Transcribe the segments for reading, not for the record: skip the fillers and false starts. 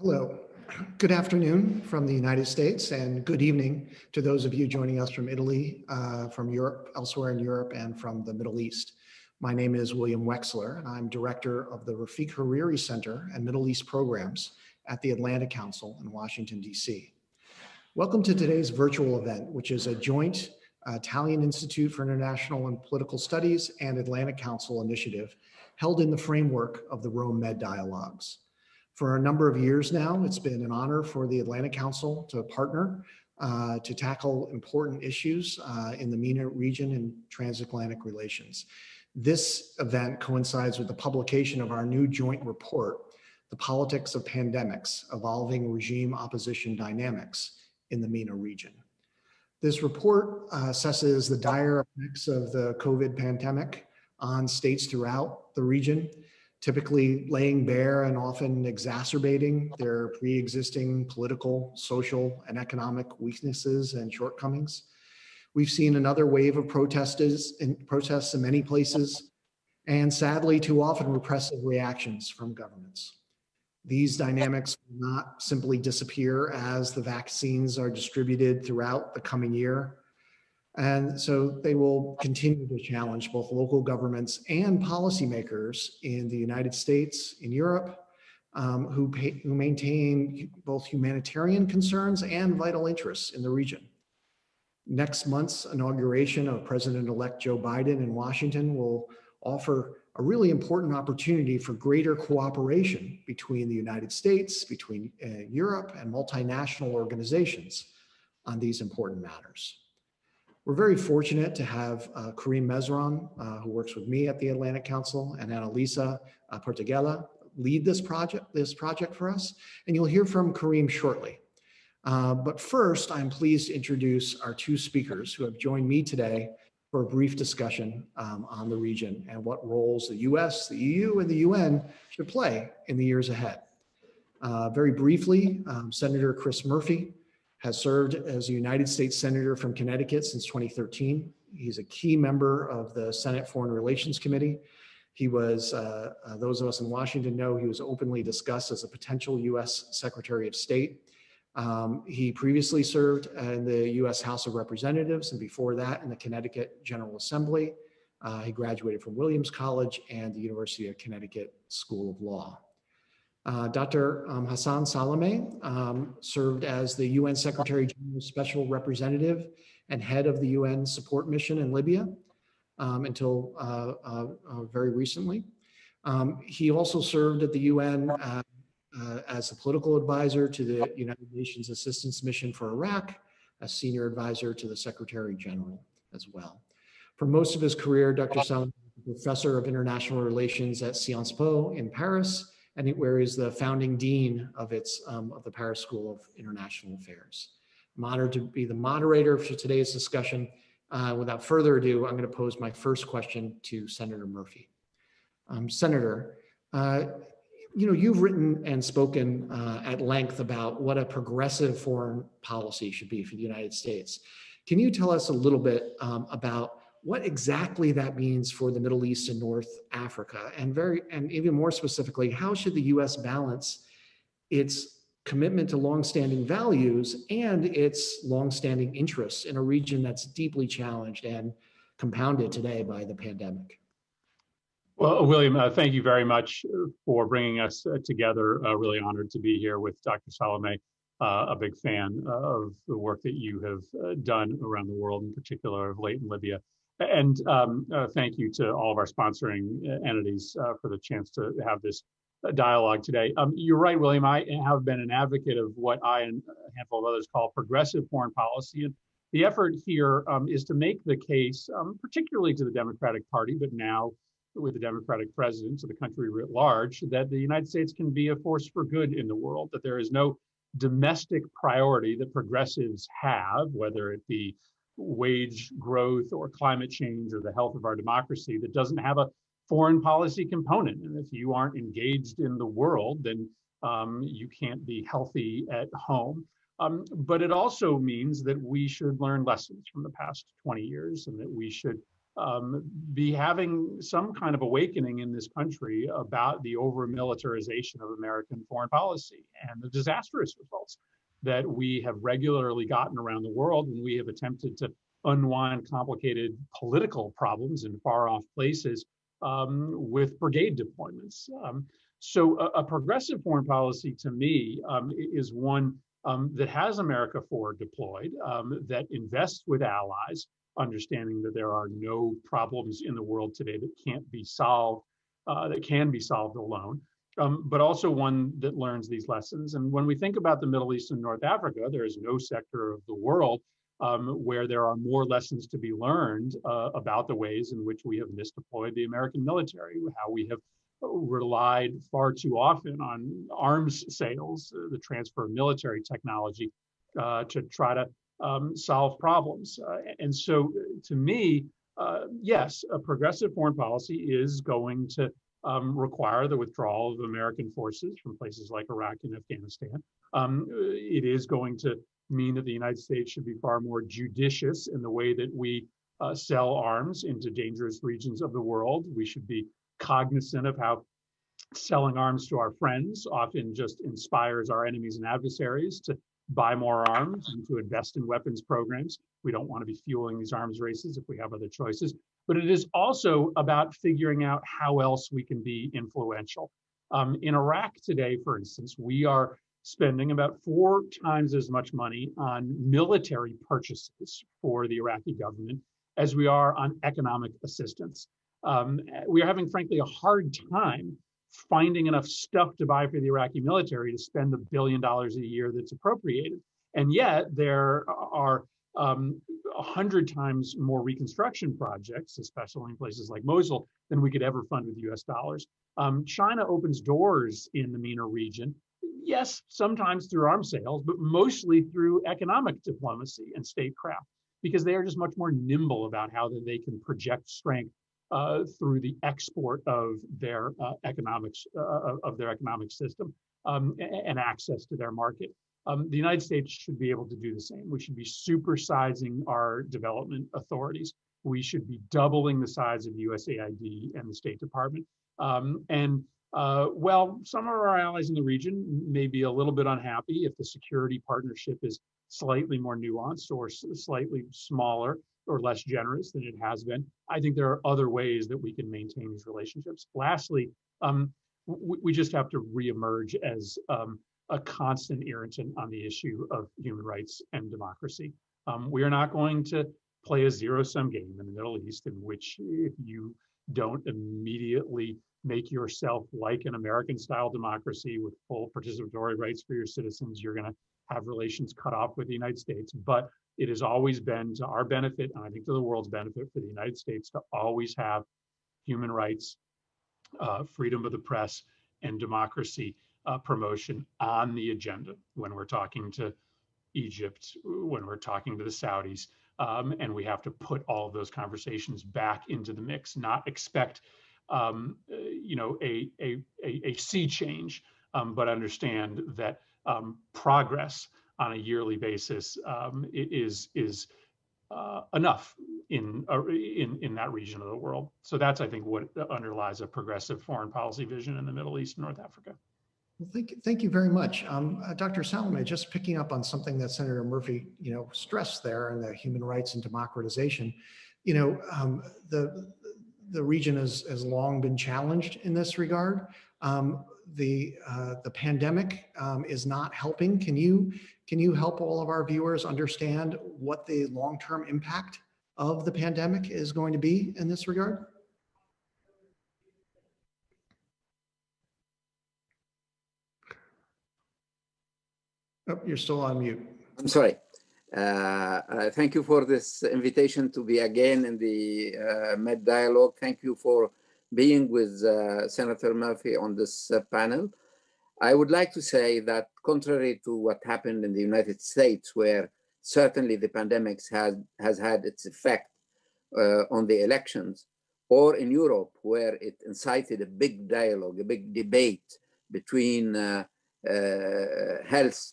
Hello. Good afternoon from the United States and good evening to those of you joining us from Italy, from Europe, elsewhere in Europe, and from the Middle East. My name is William Wechsler, and I'm director of the Rafiq Hariri Center and Middle East Programs at the Atlantic Council in Washington, D.C. Welcome to today's virtual event, which is a joint Italian Institute for International and Political Studies and Atlantic Council initiative held in the framework of the Rome Med Dialogues. For a number of years now, it's been an honor for the Atlantic Council to partner to tackle important issues in the MENA region and transatlantic relations. This event coincides with the publication of our new joint report, The Politics of Pandemics, Evolving Regime Opposition Dynamics in the MENA region. This report assesses the dire effects of the COVID pandemic on states throughout the region, typically laying bare and often exacerbating their pre-existing political, social, and economic weaknesses and shortcomings. We've seen another wave of protests in many places, and sadly, too often repressive reactions from governments. These dynamics will not simply disappear as the vaccines are distributed throughout the coming year. And so they will continue to challenge both local governments and policymakers in the United States, in Europe, who maintain both humanitarian concerns and vital interests in the region. Next month's inauguration of President-elect Joe Biden in Washington will offer a really important opportunity for greater cooperation between the United States, between Europe, and multinational organizations on these important matters. We're very fortunate to have Karim Mezran, who works with me at the Atlantic Council, and Annalisa Portugela lead this project for us, and you'll hear from Karim shortly. But first, I'm pleased to introduce our two speakers who have joined me today for a brief discussion on the region and what roles the US, the EU, and the UN should play in the years ahead. Very briefly, Senator Chris Murphy has served as a United States Senator from Connecticut since 2013. He's a key member of the Senate Foreign Relations Committee. He was, those of us in Washington know, he was openly discussed as a potential US Secretary of State. He previously served in the US House of Representatives, and before that in the Connecticut General Assembly. He graduated from Williams College and the University of Connecticut School of Law. Dr. Ghassan Salamé served as the UN Secretary General's Special Representative and head of the UN support mission in Libya until very recently. He also served at the UN as a political advisor to the United Nations Assistance Mission for Iraq, a senior advisor to the Secretary General as well. For most of his career, Dr. Salamé is a professor of international relations at Sciences Po in Paris, and where he's the founding dean of the Paris School of International Affairs. I'm honored to be the moderator for today's discussion. Without further ado, I'm going to pose my first question to Senator Murphy. Senator, you've written and spoken at length about what a progressive foreign policy should be for the United States. Can you tell us a little bit about what exactly that means for the Middle East and North Africa, and even more specifically, how should the U.S. balance its commitment to longstanding values and its longstanding interests in a region that's deeply challenged and compounded today by the pandemic? Well, William, thank you very much for bringing us together. Really honored to be here with Dr. Salamé, a big fan of the work that you have done around the world, in particular of late in Libya. And thank you to all of our sponsoring entities for the chance to have this dialogue today. You're right, William. I have been an advocate of what I and a handful of others call progressive foreign policy. And the effort here is to make the case, particularly to the Democratic Party, but now with the Democratic president, to the country writ large, that the United States can be a force for good in the world, that there is no domestic priority that progressives have, whether it be wage growth or climate change or the health of our democracy, that doesn't have a foreign policy component. And if you aren't engaged in the world, then you can't be healthy at home. But it also means that we should learn lessons from the past 20 years and that we should be having some kind of awakening in this country about the over-militarization of American foreign policy and the disastrous results that we have regularly gotten around the world when we have attempted to unwind complicated political problems in far-off places with brigade deployments. So a progressive foreign policy, to me, is one that has America forward deployed, that invests with allies, understanding that there are no problems in the world today that can't be solved, that can be solved alone, but also one that learns these lessons. And when we think about the Middle East and North Africa, there is no sector of the world where there are more lessons to be learned about the ways in which we have misdeployed the American military, how we have relied far too often on arms sales, the transfer of military technology to try to solve problems. And so to me, yes, a progressive foreign policy is going to require the withdrawal of American forces from places like Iraq and Afghanistan. It is going to mean that the United States should be far more judicious in the way that we sell arms into dangerous regions of the world. We should be cognizant of how selling arms to our friends often just inspires our enemies and adversaries to buy more arms and to invest in weapons programs. We don't want to be fueling these arms races if we have other choices. But it is also about figuring out how else we can be influential. In Iraq today, for instance, we are spending about 4 times as much money on military purchases for the Iraqi government as we are on economic assistance. We are having, frankly, a hard time finding enough stuff to buy for the Iraqi military to spend $1 billion a year that's appropriated. And yet there are 100 times more reconstruction projects, especially in places like Mosul, than we could ever fund with US dollars. China opens doors in the MENA region, yes, sometimes through arms sales, but mostly through economic diplomacy and statecraft, because they are just much more nimble about how they can project strength through the export of their economic system and access to their market. The United States should be able to do the same. We should be supersizing our development authorities. We should be doubling the size of USAID and the State Department. Well, some of our allies in the region may be a little bit unhappy if the security partnership is slightly more nuanced or slightly smaller or less generous than it has been. I think there are other ways that we can maintain these relationships. Lastly, we just have to reemerge as a constant irritant on the issue of human rights and democracy. We are not going to play a zero-sum game in the Middle East in which if you don't immediately make yourself like an American-style democracy with full participatory rights for your citizens, you're going to have relations cut off with the United States. But it has always been to our benefit, and I think to the world's benefit, for the United States to always have human rights, freedom of the press, and democracy promotion on the agenda when we're talking to Egypt, when we're talking to the Saudis, and we have to put all of those conversations back into the mix, not expect a sea change, but understand that progress on a yearly basis is enough in that region of the world. So that's, I think, what underlies a progressive foreign policy vision in the Middle East and North Africa. Well, thank you very much. Dr. Salamé, just picking up on something that Senator Murphy, stressed there in the human rights and democratization, the region has long been challenged in this regard. The pandemic is not helping. Can you help all of our viewers understand what the long-term impact of the pandemic is going to be in this regard? Oh, you're still on mute. I'm sorry. Thank you for this invitation to be again in the Med Dialogue. Thank you for being with Senator Murphy on this panel. I would like to say that contrary to what happened in the United States, where certainly the pandemic has had its effect on the elections, or in Europe, where it incited a big dialogue, a big debate between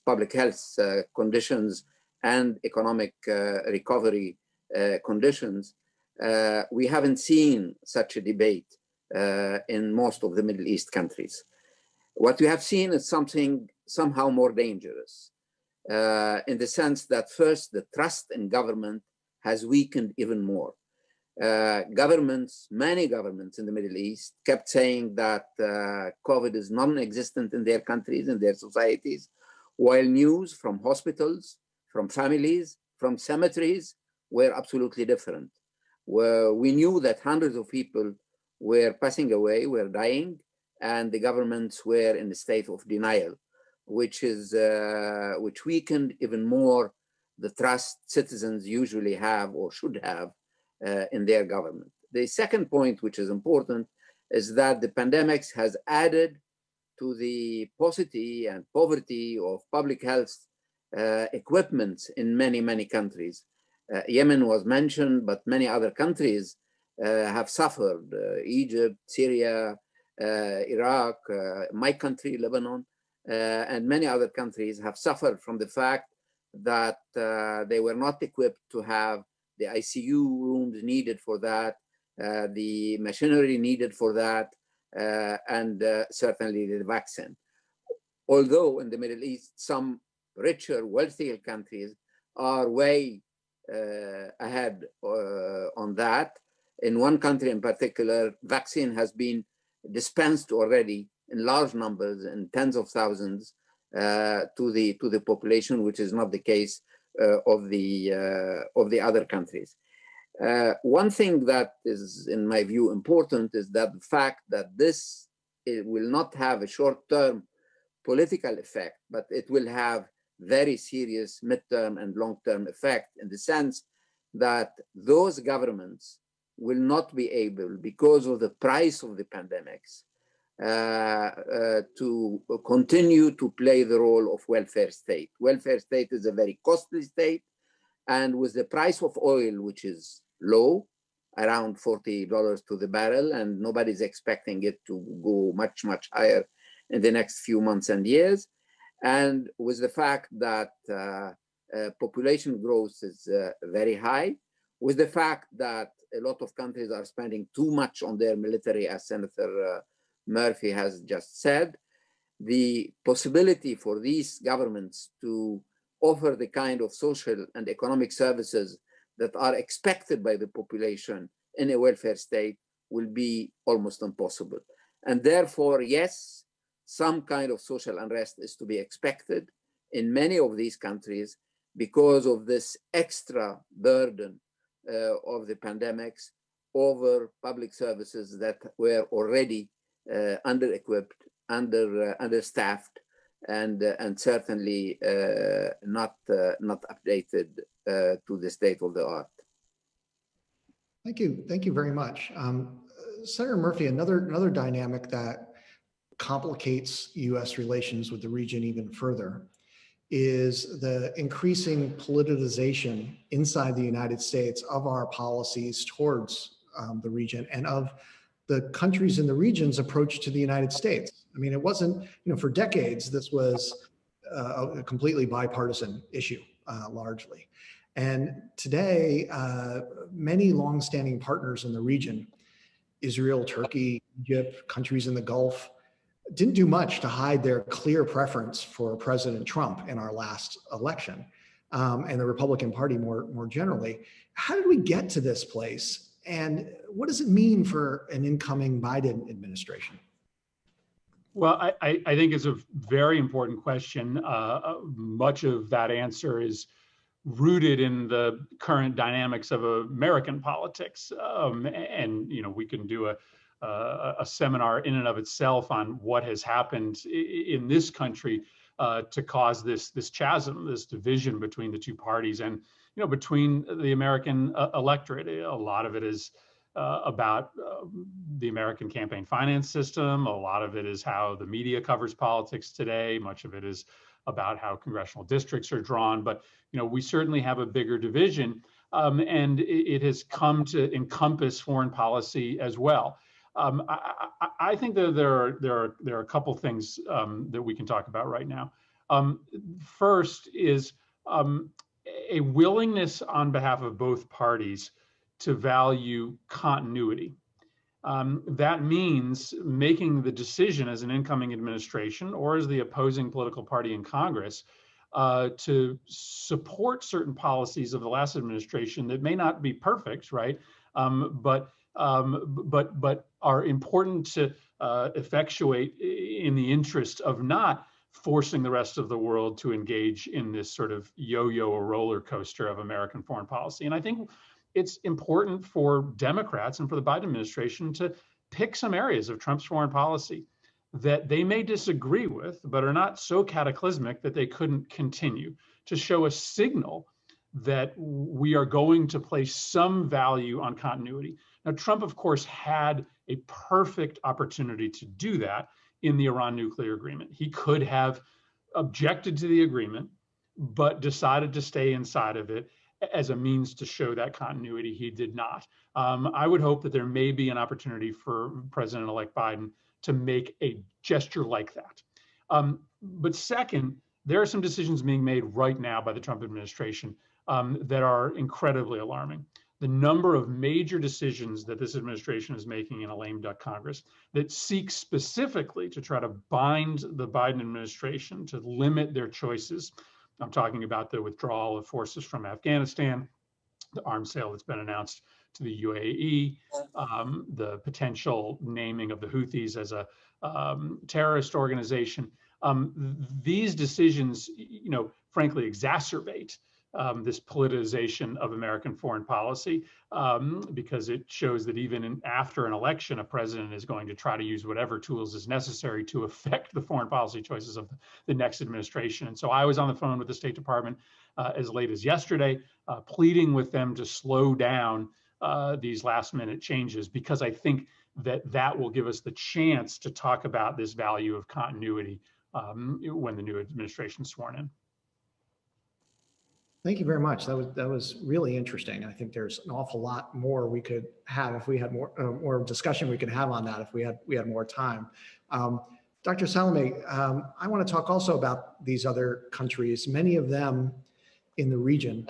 public health conditions and economic recovery conditions, We haven't seen such a debate in most of the Middle East countries. What we have seen is something somehow more dangerous, in the sense that first, the trust in government has weakened even more. Many governments in the Middle East kept saying that COVID is non-existent in their countries, in their societies, while news from hospitals, from families, from cemeteries were absolutely different. We knew that hundreds of people were passing away, were dying, and the governments were in a state of denial, which weakened even more the trust citizens usually have or should have in their government. The second point, which is important, is that the pandemic has added to the paucity and poverty of public health equipment in many, many countries. Yemen was mentioned, but many other countries have suffered. Egypt, Syria, Iraq, my country, Lebanon, and many other countries have suffered from the fact that they were not equipped to have the ICU rooms needed for that, the machinery needed for that, and certainly the vaccine. Although in the Middle East, some richer, wealthier countries are way ahead on that. In one country in particular, vaccine has been dispensed already in large numbers, in tens of thousands, to the population, which is not the case of the other countries. One thing that is, in my view, important is that the fact that it will not have a short-term political effect, but it will have very serious midterm and long-term effect, in the sense that those governments will not be able, because of the price of the pandemics, to continue to play the role of welfare state. Welfare state is a very costly state, and with the price of oil, which is low, around $40 to the barrel, and nobody's expecting it to go much, much higher in the next few months and years, and with the fact that population growth is very high, with the fact that a lot of countries are spending too much on their military, as Senator Murphy has just said, the possibility for these governments to offer the kind of social and economic services that are expected by the population in a welfare state will be almost impossible. And therefore, yes, some kind of social unrest is to be expected in many of these countries because of this extra burden of the pandemics over public services that were already under-equipped, understaffed, and certainly not updated to the state of the art. Thank you very much. Senator Murphy, another dynamic that complicates U.S. relations with the region even further is the increasing politicization inside the United States of our policies towards the region and of the countries in the region's approach to the United States. I mean, it wasn't, for decades, this was a completely bipartisan issue, largely. And today, many longstanding partners in the region, Israel, Turkey, Egypt, countries in the Gulf, didn't do much to hide their clear preference for President Trump in our last election, and the Republican Party more generally. How did we get to this place? And what does it mean for an incoming Biden administration? Well, I think it's a very important question. Much of that answer is rooted in the current dynamics of American politics. And we can do a seminar in and of itself on what has happened in this country to cause this chasm, this division between the two parties and between the American electorate. A lot of it is about the American campaign finance system. A lot of it is how the media covers politics today. Much of it is about how congressional districts are drawn. But we certainly have a bigger division, and it has come to encompass foreign policy as well. I think that there are a couple things that we can talk about right now. First is a willingness on behalf of both parties to value continuity. That means making the decision as an incoming administration or as the opposing political party in Congress to support certain policies of the last administration that may not be perfect, right? But are important to effectuate in the interest of not forcing the rest of the world to engage in this sort of yo-yo or roller coaster of American foreign policy. And I think it's important for Democrats and for the Biden administration to pick some areas of Trump's foreign policy that they may disagree with, but are not so cataclysmic that they couldn't continue, to show a signal that we are going to place some value on continuity. Now, Trump, of course, had a perfect opportunity to do that in the Iran nuclear agreement. He could have objected to the agreement, but decided to stay inside of it as a means to show that continuity. He did not. I would hope that there may be an opportunity for President-elect Biden to make a gesture like that. But second, there are some decisions being made right now by the Trump administration that are incredibly alarming. The number of major decisions that this administration is making in a lame duck Congress that seek specifically to try to bind the Biden administration to limit their choices. I'm talking about the withdrawal of forces from Afghanistan, the arms sale that's been announced to the UAE, the potential naming of the Houthis as a terrorist organization. These decisions, frankly, exacerbate this politicization of American foreign policy, because it shows that even after an election, a president is going to try to use whatever tools is necessary to affect the foreign policy choices of the next administration. And so I was on the phone with the State Department as late as yesterday, pleading with them to slow down these last-minute changes, because I think that will give us the chance to talk about this value of continuity when the new administration is sworn in. Thank you very much. That was really interesting. I think there's an awful lot more we could have if we had more discussion we could have on that if we had more time. Dr. Salamé, I want to talk also about these other countries. Many of them in the region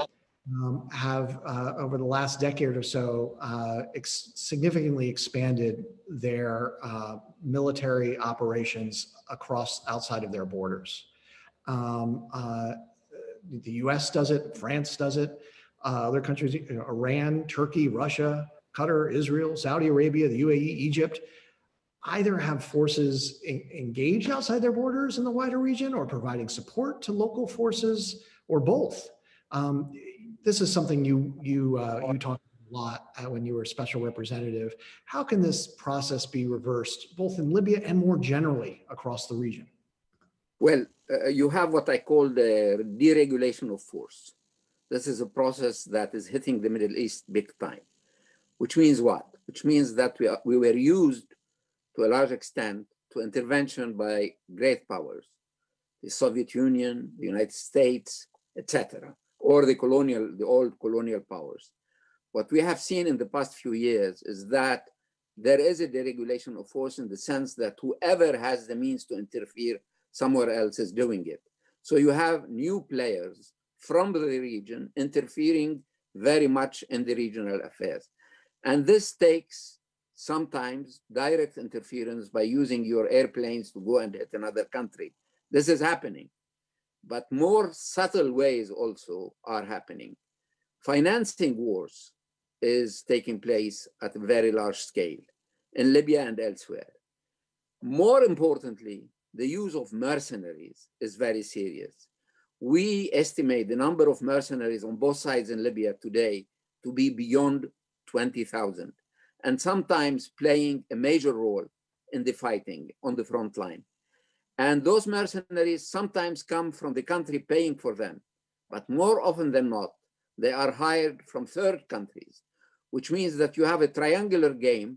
have over the last decade or so significantly expanded their military operations outside of their borders. The US does it, France does it, other countries, Iran, Turkey, Russia, Qatar, Israel, Saudi Arabia, the UAE, Egypt, either have forces engaged outside their borders in the wider region or providing support to local forces, or both. This is something you talked a lot when you were special representative. How can this process be reversed, both in Libya and more generally across the region? Well, you have what I call the deregulation of force. This is a process that is hitting the Middle East big time, which means what? Which means that we were used to a large extent to intervention by great powers, the Soviet Union, the United States, etc., or the old colonial powers. What we have seen in the past few years is that there is a deregulation of force in the sense that whoever has the means to interfere somewhere else is doing it. So you have new players from the region interfering very much in the regional affairs. And this takes sometimes direct interference by using your airplanes to go and hit another country. This is happening, but more subtle ways also are happening. Financing wars is taking place at a very large scale in Libya and elsewhere. More importantly, the use of mercenaries is very serious. We estimate the number of mercenaries on both sides in Libya today to be beyond 20,000, and sometimes playing a major role in the fighting on the front line. And those mercenaries sometimes come from the country paying for them, but more often than not, they are hired from third countries, which means that you have a triangular game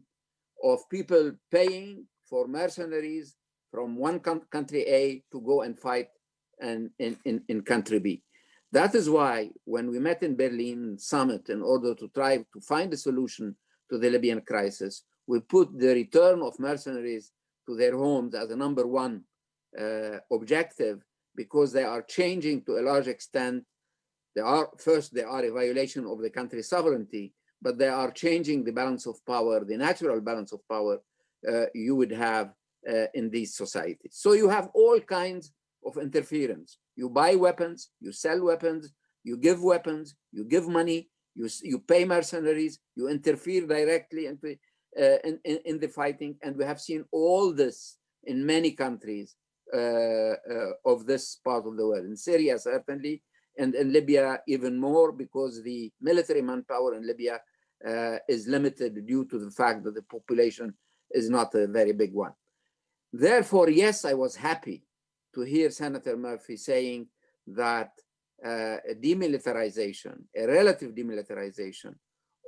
of people paying for mercenaries from one country A to go and fight in country B. That is why when we met in Berlin summit in order to try to find a solution to the Libyan crisis, we put the return of mercenaries to their homes as a number one objective, because they are changing to a large extent. They are a violation of the country's sovereignty, but they are changing the balance of power, the natural balance of power you would have in these societies. So you have all kinds of interference. You buy weapons, you sell weapons, you give weapons, you give money, you pay mercenaries, you interfere directly in the fighting. And we have seen all this in many countries of this part of the world. In Syria, certainly, and in Libya, even more, because the military manpower in Libya is limited due to the fact that the population is not a very big one. Therefore, yes, I was happy to hear Senator Murphy saying that a demilitarization, a relative demilitarization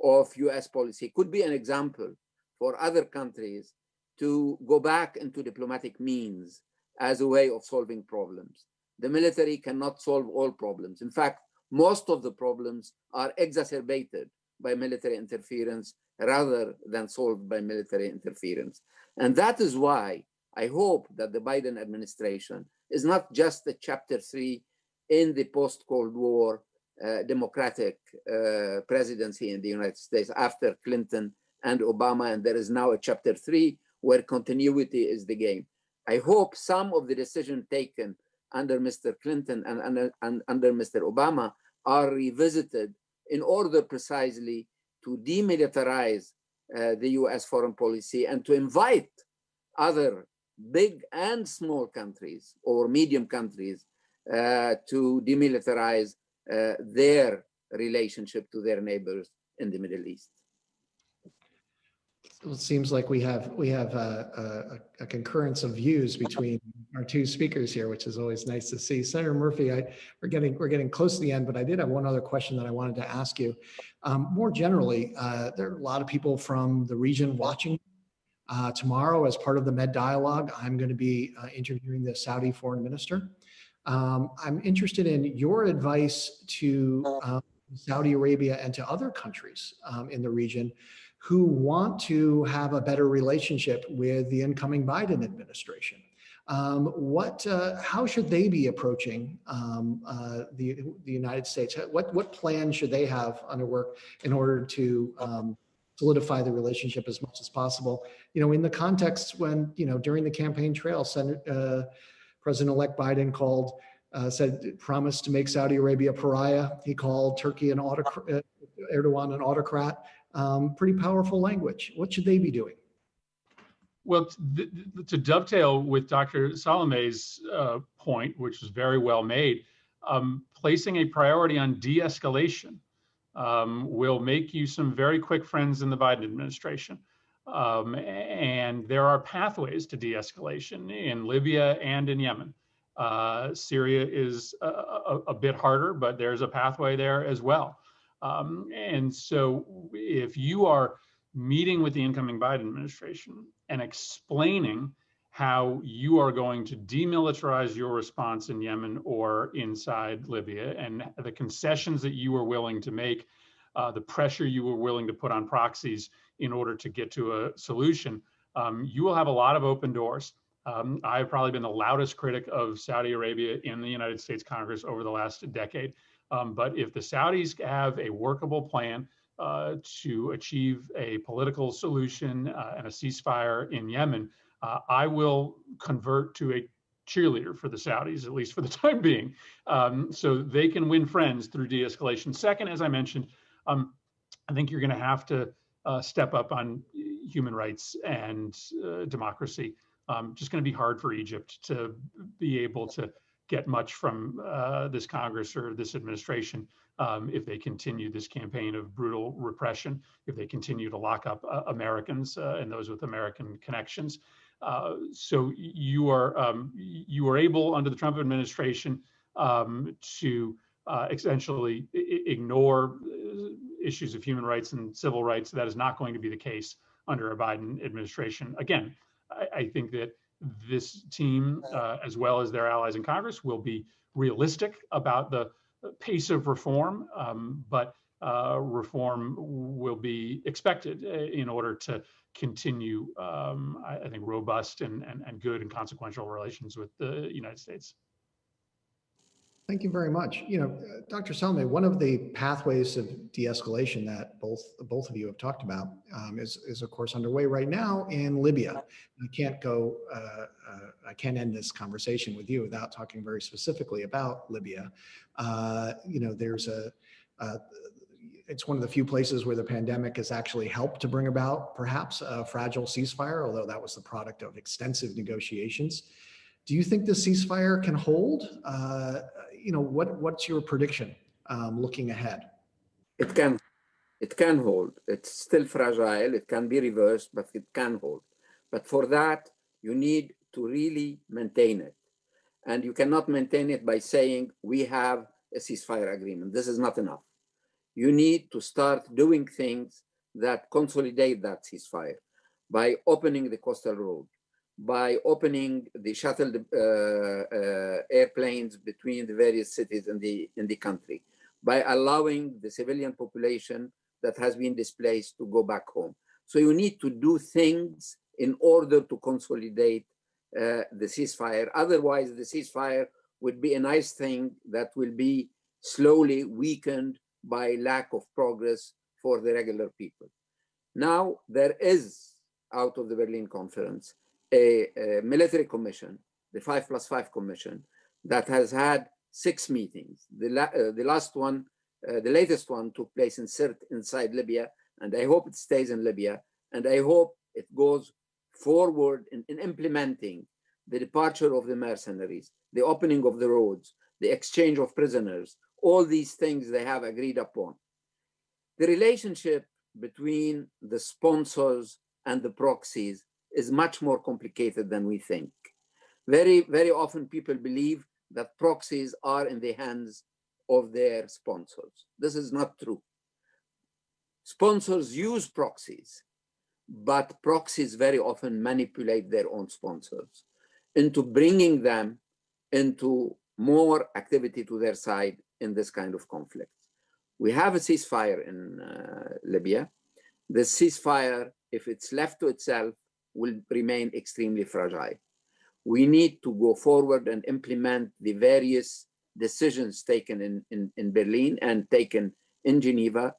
of US policy could be an example for other countries to go back into diplomatic means as a way of solving problems. The military cannot solve all problems. In fact, most of the problems are exacerbated by military interference rather than solved by military interference. And that is why I hope that the Biden administration is not just a chapter 3 in the post-Cold War democratic presidency in the United States after Clinton and Obama, and there is now a chapter 3 where continuity is the game. I hope some of the decisions taken under Mr. Clinton and under Mr. Obama are revisited in order precisely to demilitarize the US foreign policy and to invite other big and small countries or medium countries to demilitarize their relationship to their neighbors in the Middle East. It seems like we have a concurrence of views between our two speakers here, which is always nice to see. Senator Murphy, we're getting close to the end, but I did have one other question that I wanted to ask you. More generally, there are a lot of people from the region watching. Tomorrow, as part of the Med Dialogue, I'm going to be interviewing the Saudi foreign minister. I'm interested in your advice to Saudi Arabia and to other countries in the region who want to have a better relationship with the incoming Biden administration. How should they be approaching the United States? What plan should they have underwork in order to solidify the relationship as much as possible? In the context when, during the campaign trail, President-elect Biden promised to make Saudi Arabia a pariah. He called Turkey Erdogan an autocrat. Pretty powerful language. What should they be doing? Well, to dovetail with Dr. Salamé's point, which was very well made, placing a priority on de-escalation will make you some very quick friends in the Biden administration. And there are pathways to de-escalation in Libya and in Yemen. Syria is a bit harder, but there's a pathway there as well. And so if you are meeting with the incoming Biden administration and explaining how you are going to demilitarize your response in Yemen or inside Libya, and the concessions that you are willing to make, the pressure you were willing to put on proxies in order to get to a solution, you will have a lot of open doors. I've probably been the loudest critic of Saudi Arabia in the United States Congress over the last decade. But if the Saudis have a workable plan to achieve a political solution and a ceasefire in Yemen, I will convert to a cheerleader for the Saudis, at least for the time being, so they can win friends through de-escalation. Second, as I mentioned, I think you're going to have to step up on human rights and democracy. Just going to be hard for Egypt to be able to get much from this Congress or this administration if they continue this campaign of brutal repression, if they continue to lock up Americans and those with American connections. So you are able under the Trump administration to essentially ignore issues of human rights and civil rights. That is not going to be the case under a Biden administration. Again, I think that this team, as well as their allies in Congress, will be realistic about the pace of reform, but reform will be expected in order to continue, I think, robust and good and consequential relations with the United States. Thank you very much. Dr. Salamé, one of the pathways of de-escalation that both of you have talked about is of course underway right now in Libya. I can't end this conversation with you without talking very specifically about Libya. It's one of the few places where the pandemic has actually helped to bring about perhaps a fragile ceasefire, although that was the product of extensive negotiations. Do you think the ceasefire can hold? What's your prediction looking ahead? It can hold. It's still fragile. It can be reversed, but it can hold. But for that, you need to really maintain it. And you cannot maintain it by saying, we have a ceasefire agreement. This is not enough. You need to start doing things that consolidate that ceasefire by opening the coastal road, by opening the shuttle airplanes between the various cities in the country, by allowing the civilian population that has been displaced to go back home. So you need to do things in order to consolidate the ceasefire. Otherwise, the ceasefire would be a nice thing that will be slowly weakened by lack of progress for the regular people. Now, there is, out of the Berlin Conference, a military commission, the 5+5 commission, that has had 6 meetings. The latest one took place in Sirte inside Libya, and I hope it stays in Libya, and I hope it goes forward in implementing the departure of the mercenaries, the opening of the roads, the exchange of prisoners, all these things they have agreed upon. The relationship between the sponsors and the proxies is much more complicated than we think. Very, very often people believe that proxies are in the hands of their sponsors. This is not true. Sponsors use proxies, but proxies very often manipulate their own sponsors into bringing them into more activity to their side in this kind of conflict. We have a ceasefire in Libya. The ceasefire, if it's left to itself, will remain extremely fragile. We need to go forward and implement the various decisions taken in Berlin and taken in Geneva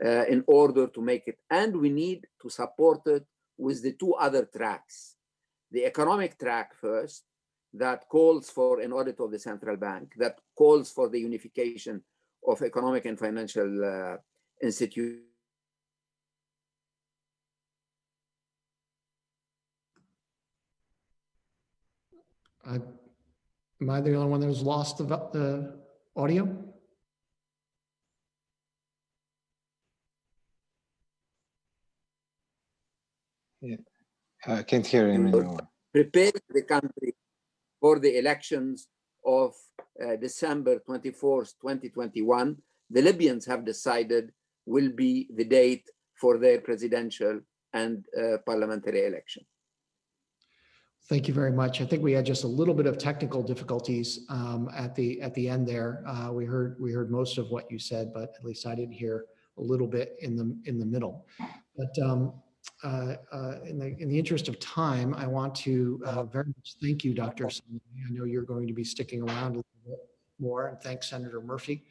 in order to make it. And we need to support it with the 2 other tracks. The economic track first, that calls for an audit of the central bank, that calls for the unification of economic and financial institutions. Am I the only one that has lost the audio? Yeah, I can't hear him anymore. Prepare the country for the elections of December 24th, 2021. The Libyans have decided will be the date for their presidential and parliamentary election. Thank you very much. I think we had just a little bit of technical difficulties at the end there. We heard most of what you said, but at least I didn't hear a little bit in the middle. But in the interest of time, I want to very much thank you, Dr. Salamé. I know you're going to be sticking around a little bit more, and thanks Senator Murphy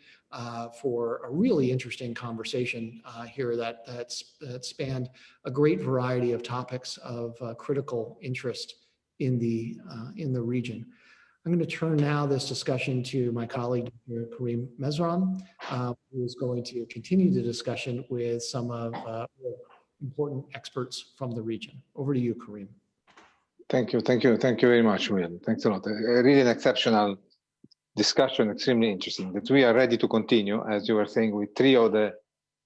for a really interesting conversation here that spanned a great variety of topics of critical interest in the region. I'm going to turn now this discussion to my colleague, Dr. Karim Mezran, who is going to continue the discussion with some of important experts from the region. Over to you, Karim. Thank you very much, Will. Thanks a lot. Really an exceptional discussion, extremely interesting. That we are ready to continue, as you were saying, with 3 of the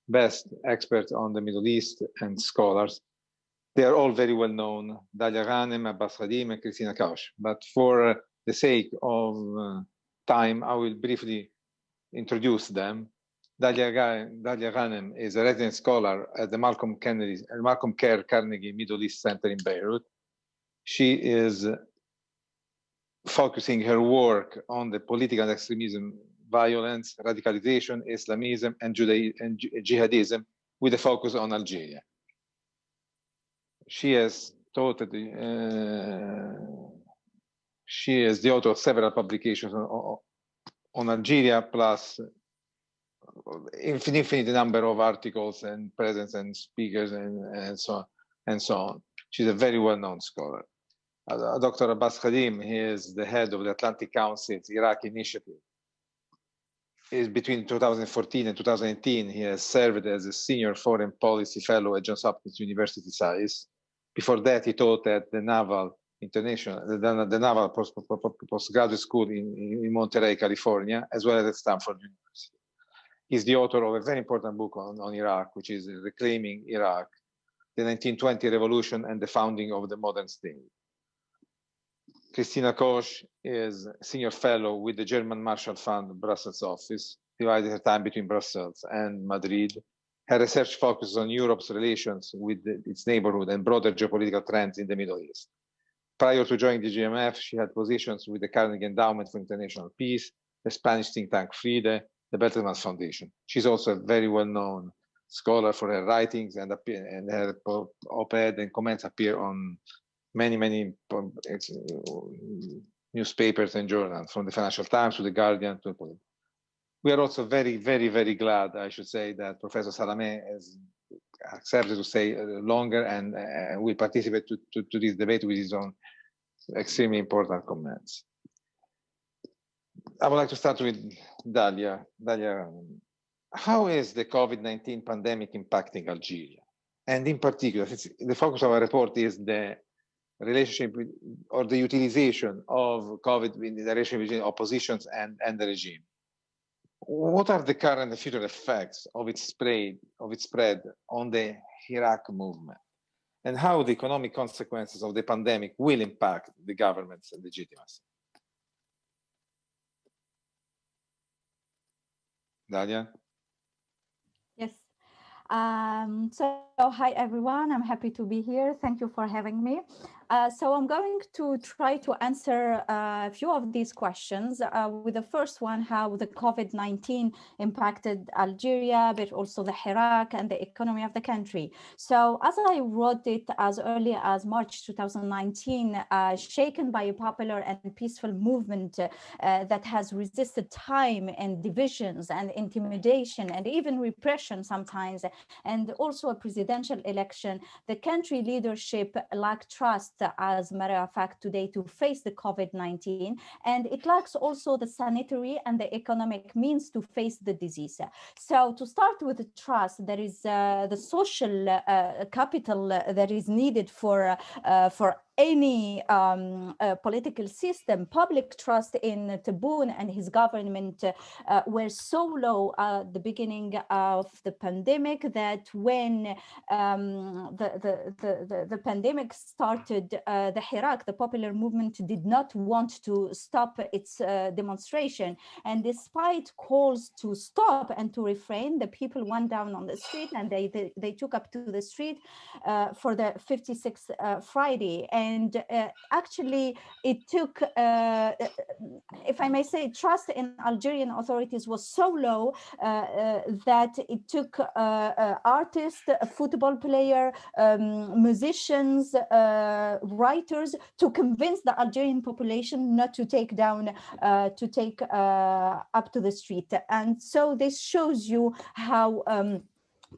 best experts on the Middle East and scholars. They are all very well known: Dalia Ranim, Abbas, Khadim, and Kristina Kausch. But for the sake of time, I will briefly introduce them. Dalia Ranim is a resident scholar at the Malcolm Kerr Carnegie Middle East Center in Beirut. She is focusing her work on the political extremism, violence, radicalization, Islamism, and jihadism, with a focus on Algeria. She is the author of several publications on Algeria, plus infinite number of articles and presence and speakers and so on. She's a very well-known scholar. Dr. Abbas Khadim, he is the head of the Atlantic Council's Iraq initiative. Between 2014 and 2018, he has served as a senior foreign policy fellow at Johns Hopkins University SAIS. Before that, he taught at the Naval Postgraduate School in Monterey, California, as well as at Stanford University. He's the author of a very important book on Iraq, which is Reclaiming Iraq, the 1920 Revolution and the Founding of the Modern State. Kristina Kausch is senior fellow with the German Marshall Fund Brussels office, divided her time between Brussels and Madrid. Her research focuses on Europe's relations with its neighborhood and broader geopolitical trends in the Middle East. Prior to joining the GMF, she had positions with the Carnegie Endowment for International Peace, the Spanish think tank FRIDE, the Bertelsmann Foundation. She's also a very well-known scholar for her writings, and her op-ed and comments appear on many newspapers and journals, from the Financial Times to the Guardian to the. We are also very glad, I should say, that Professor Salamé has accepted to stay longer and will participate to this debate with his own extremely important comments. I would like to start with Dalia. Dalia, how is the COVID-19 pandemic impacting Algeria? And in particular, the focus of our report is the relationship with, or the utilization of COVID in the relationship between oppositions and the regime. What are the current and future effects of its spread on the Iraq movement? And how the economic consequences of the pandemic will impact the government's legitimacy? Dalia? Yes. So hi, everyone. I'm happy to be here. Thank you for having me. So I'm going to try to answer a few of these questions. With the first one, how the COVID-19 impacted Algeria, but also the Iraq and the economy of the country. So as I wrote it as early as March 2019, shaken by a popular and peaceful movement that has resisted time and divisions and intimidation and even repression sometimes, and also a presidential election, the country leadership lacked trust, as a matter of fact, today to face the COVID-19, and it lacks also the sanitary and the economic means to face the disease. So to start with the trust, there is the social capital that is needed for any political system. Public trust in Tebboune and his government were so low at the beginning of the pandemic that when the pandemic started, the Iraq, the popular movement, did not want to stop its demonstration. And despite calls to stop and to refrain, the people went down on the street and they took up to the street for the 56th Friday. And actually, it took, if I may say, trust in Algerian authorities was so low that it took artists, a football player, musicians, writers to convince the Algerian population not to take up to the street. And so this shows you how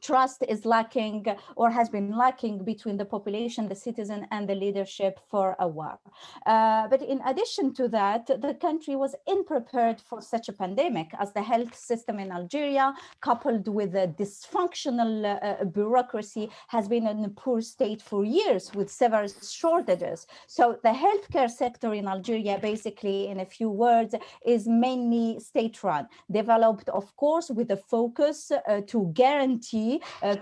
trust is lacking or has been lacking between the population, the citizen, and the leadership for a while. But in addition to that, the country was unprepared for such a pandemic, as the health system in Algeria, coupled with a dysfunctional bureaucracy, has been in a poor state for years with several shortages. So the healthcare sector in Algeria, basically, in a few words, is mainly state-run, developed, of course, with a focus to guarantee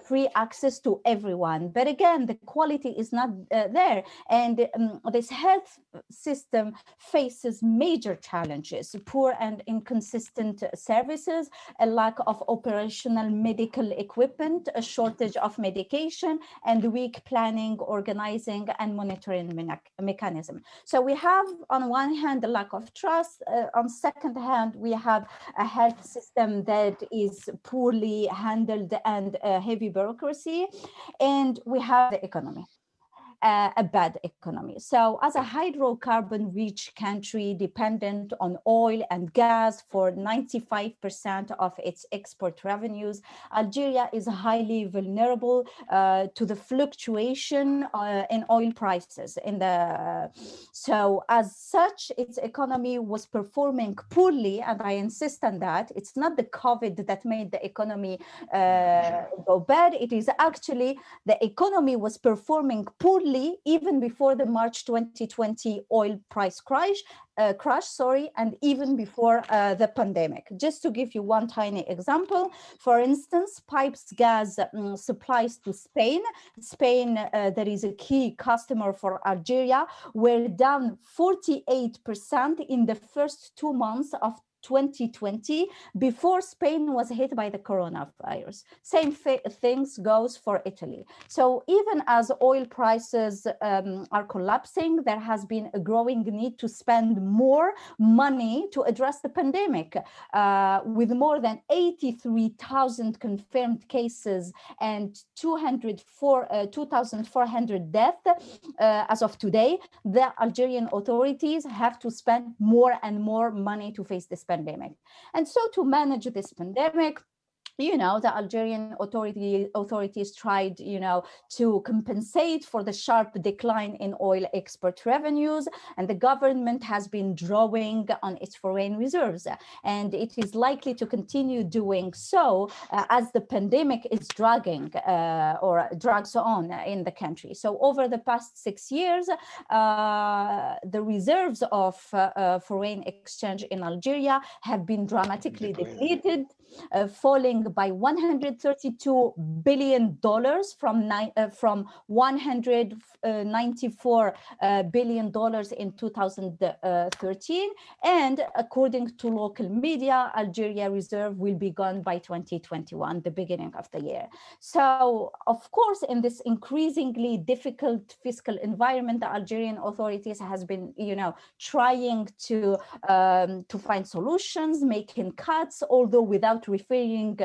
free access to everyone. But again, the quality is not there. And this health system faces major challenges: poor and inconsistent services, a lack of operational medical equipment, a shortage of medication, and weak planning, organizing, and monitoring mechanism. So we have, on one hand, the lack of trust. On second hand, we have a health system that is poorly handled and heavy bureaucracy, and we have the economy. a bad economy. So as a hydrocarbon-rich country dependent on oil and gas for 95% of its export revenues, Algeria is highly vulnerable to the fluctuation in oil prices. So as such, its economy was performing poorly, and I insist on that. It's not the COVID that made the economy go bad. It is actually the economy was performing poorly even before the March 2020 oil price crash, and even before the pandemic. Just to give you one tiny example, for instance, pipes gas supplies to Spain. Spain, that is a key customer for Algeria, were down 48% in the first 2 months of 2020, before Spain was hit by the coronavirus. Same things goes for Italy. So even as oil prices are collapsing, there has been a growing need to spend more money to address the pandemic, with more than 83,000 confirmed cases and 2,400 deaths as of today. The Algerian authorities have to spend more and more money to face this pandemic. And so to manage this pandemic, the Algerian authorities tried, to compensate for the sharp decline in oil export revenues, and the government has been drawing on its foreign reserves, and it is likely to continue doing so as the pandemic is drags on in the country. So over the past 6 years, the reserves of foreign exchange in Algeria have been dramatically depleted, falling by $132 billion from $194 billion in 2013. And according to local media, Algeria reserve will be gone by 2021, the beginning of the year. So, of course, in this increasingly difficult fiscal environment, the Algerian authorities has been, trying to find solutions, making cuts, although without referring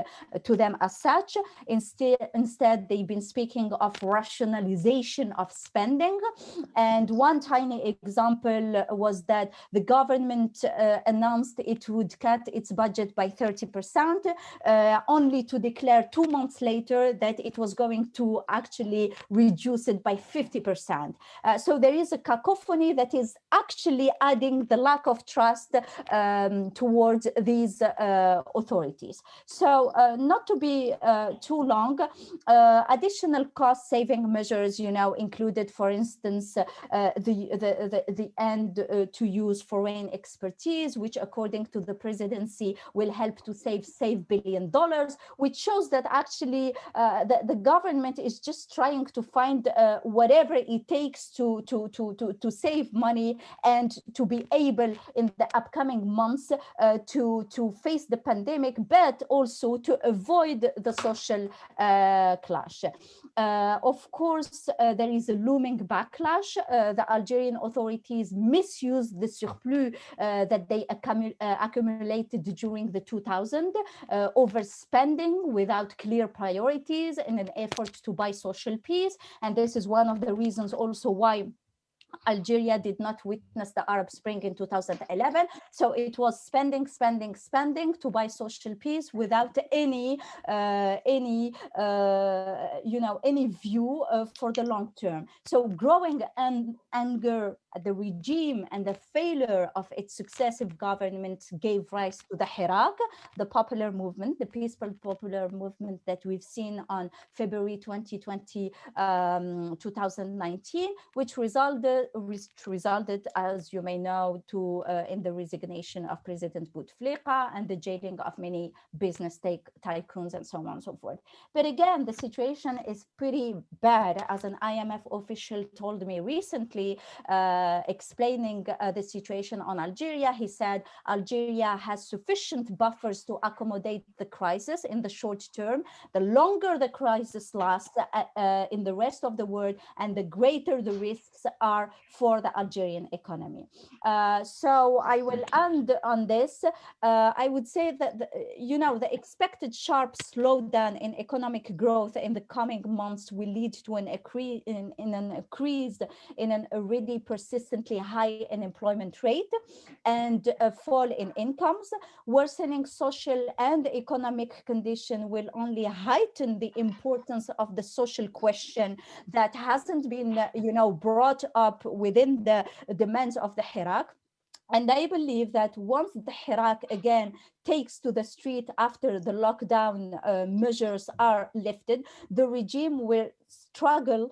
to them as such. Instead, they've been speaking of rationalization of spending. And one tiny example was that the government announced it would cut its budget by 30%, only to declare 2 months later that it was going to actually reduce it by 50%. So there is a cacophony that is actually adding the lack of trust towards these authorities. So not to be too long, additional cost-saving measures, included, for instance, the end to use foreign expertise, which, according to the presidency, will help to save $1 billion, which shows that actually the government is just trying to find whatever it takes to save money and to be able in the upcoming months to face the pandemic, but also to avoid the social clash. Of course, there is a looming backlash. The Algerian authorities misused the surplus that they accumulated during the 2000s, overspending without clear priorities in an effort to buy social peace. And this is one of the reasons also why Algeria did not witness the Arab Spring in 2011. So it was spending to buy social peace without any view for the long term. So growing anger at the regime and the failure of its successive governments gave rise to the Hirak, the popular movement, the peaceful popular movement that we've seen on February 2020, 2019, which resulted, as you may know, in the resignation of President Bouteflika and the jailing of many business tycoons and so on and so forth. But again, the situation is pretty bad, as an IMF official told me recently, explaining the situation on Algeria. He said Algeria has sufficient buffers to accommodate the crisis in the short term. The longer the crisis lasts in the rest of the world, and the greater the risks are are for the Algerian economy. So I will end on this. I would say that, the expected sharp slowdown in economic growth in the coming months will lead to an increase in an already persistently high unemployment rate and a fall in incomes. Worsening social and economic condition will only heighten the importance of the social question that hasn't been, brought up within the demands of the Hirak. And I believe that once the Hirak again takes to the street after the lockdown measures are lifted, the regime will struggle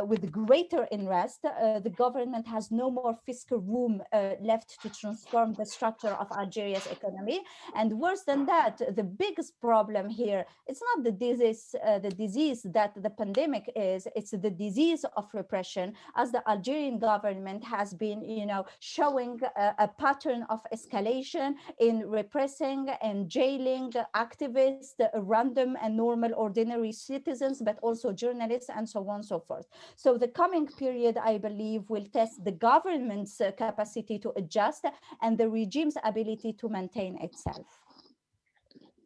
with greater unrest. The government has no more fiscal room left to transform the structure of Algeria's economy. And worse than that, the biggest problem here, it's not the disease that the pandemic is, it's the disease of repression, as the Algerian government has been, showing a pattern of escalation in repressing and jailing activists, random and normal ordinary citizens, but also journalists and so on and so forth. So the coming period, I believe, will test the government's capacity to adjust and the regime's ability to maintain itself.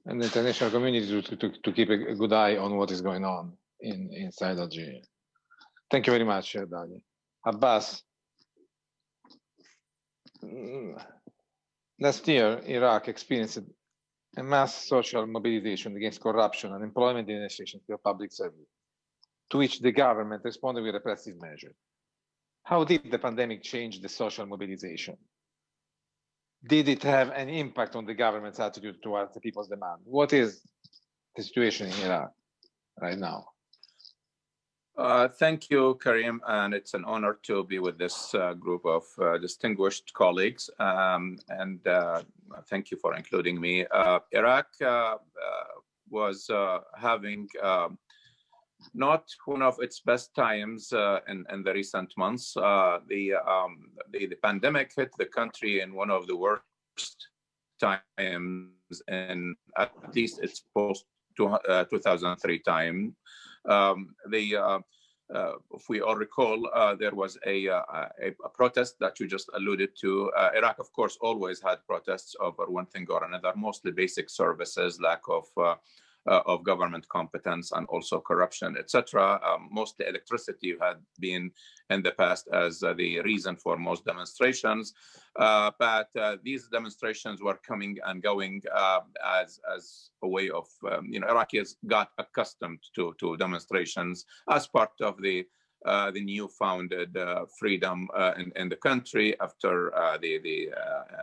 And the international community to keep a good eye on what is going on inside Algeria. Thank you very much, Dalia. Abbas. Last year, Iraq experienced a mass social mobilization against corruption, unemployment, and initiation to public service, to which the government responded with repressive measures. How did the pandemic change the social mobilization? Did it have an impact on the government's attitude towards the people's demand? What is the situation in Iraq right now? Thank you, Karim, and it's an honor to be with this group of distinguished colleagues, and thank you for including me. Iraq was having not one of its best times in the recent months. The pandemic hit the country in one of the worst times in at least its post-2003 time. If we all recall, there was a protest that you just alluded to. Iraq, of course, always had protests over one thing or another, mostly basic services, lack of government competence, and also corruption, etc. Mostly electricity had been in the past as the reason for most demonstrations, but these demonstrations were coming and going as a way of, Iraqis got accustomed to demonstrations as part of the new founded freedom in the country after the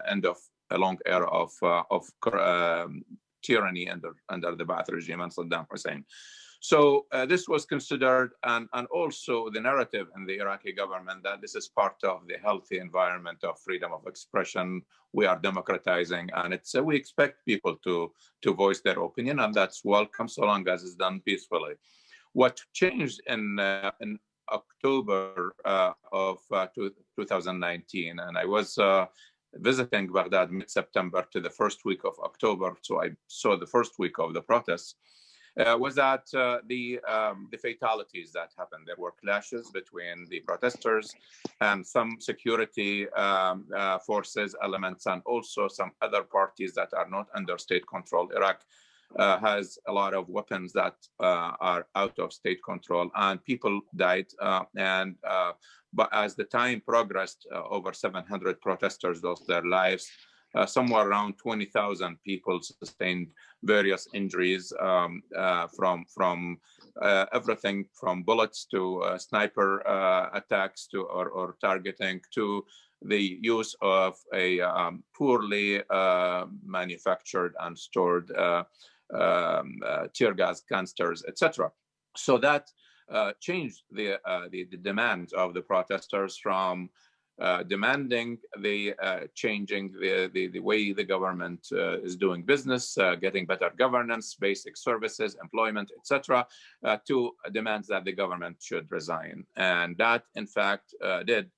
end of a long era of tyranny under the Ba'ath regime and Saddam Hussein. So this was considered, and also the narrative in the Iraqi government that this is part of the healthy environment of freedom of expression. We are democratizing, and we expect people to voice their opinion, and that's welcome so long as it's done peacefully. What changed in October of 2019, and I was visiting Baghdad mid-September to the first week of October, so I saw the first week of the protests, was that the fatalities that happened. There were clashes between the protesters and some security forces elements, and also some other parties that are not under state control. Iraq has a lot of weapons that are out of state control, and people died. But as the time progressed, over 700 protesters lost their lives. Somewhere around 20,000 people sustained various injuries from everything from bullets to sniper attacks to or targeting to the use of a poorly manufactured and stored tear gas canisters, etc. So that changed the demands of the protesters from demanding changing the way the government is doing business, getting better governance, basic services, employment, etc., to demands that the government should resign. And that, in fact, did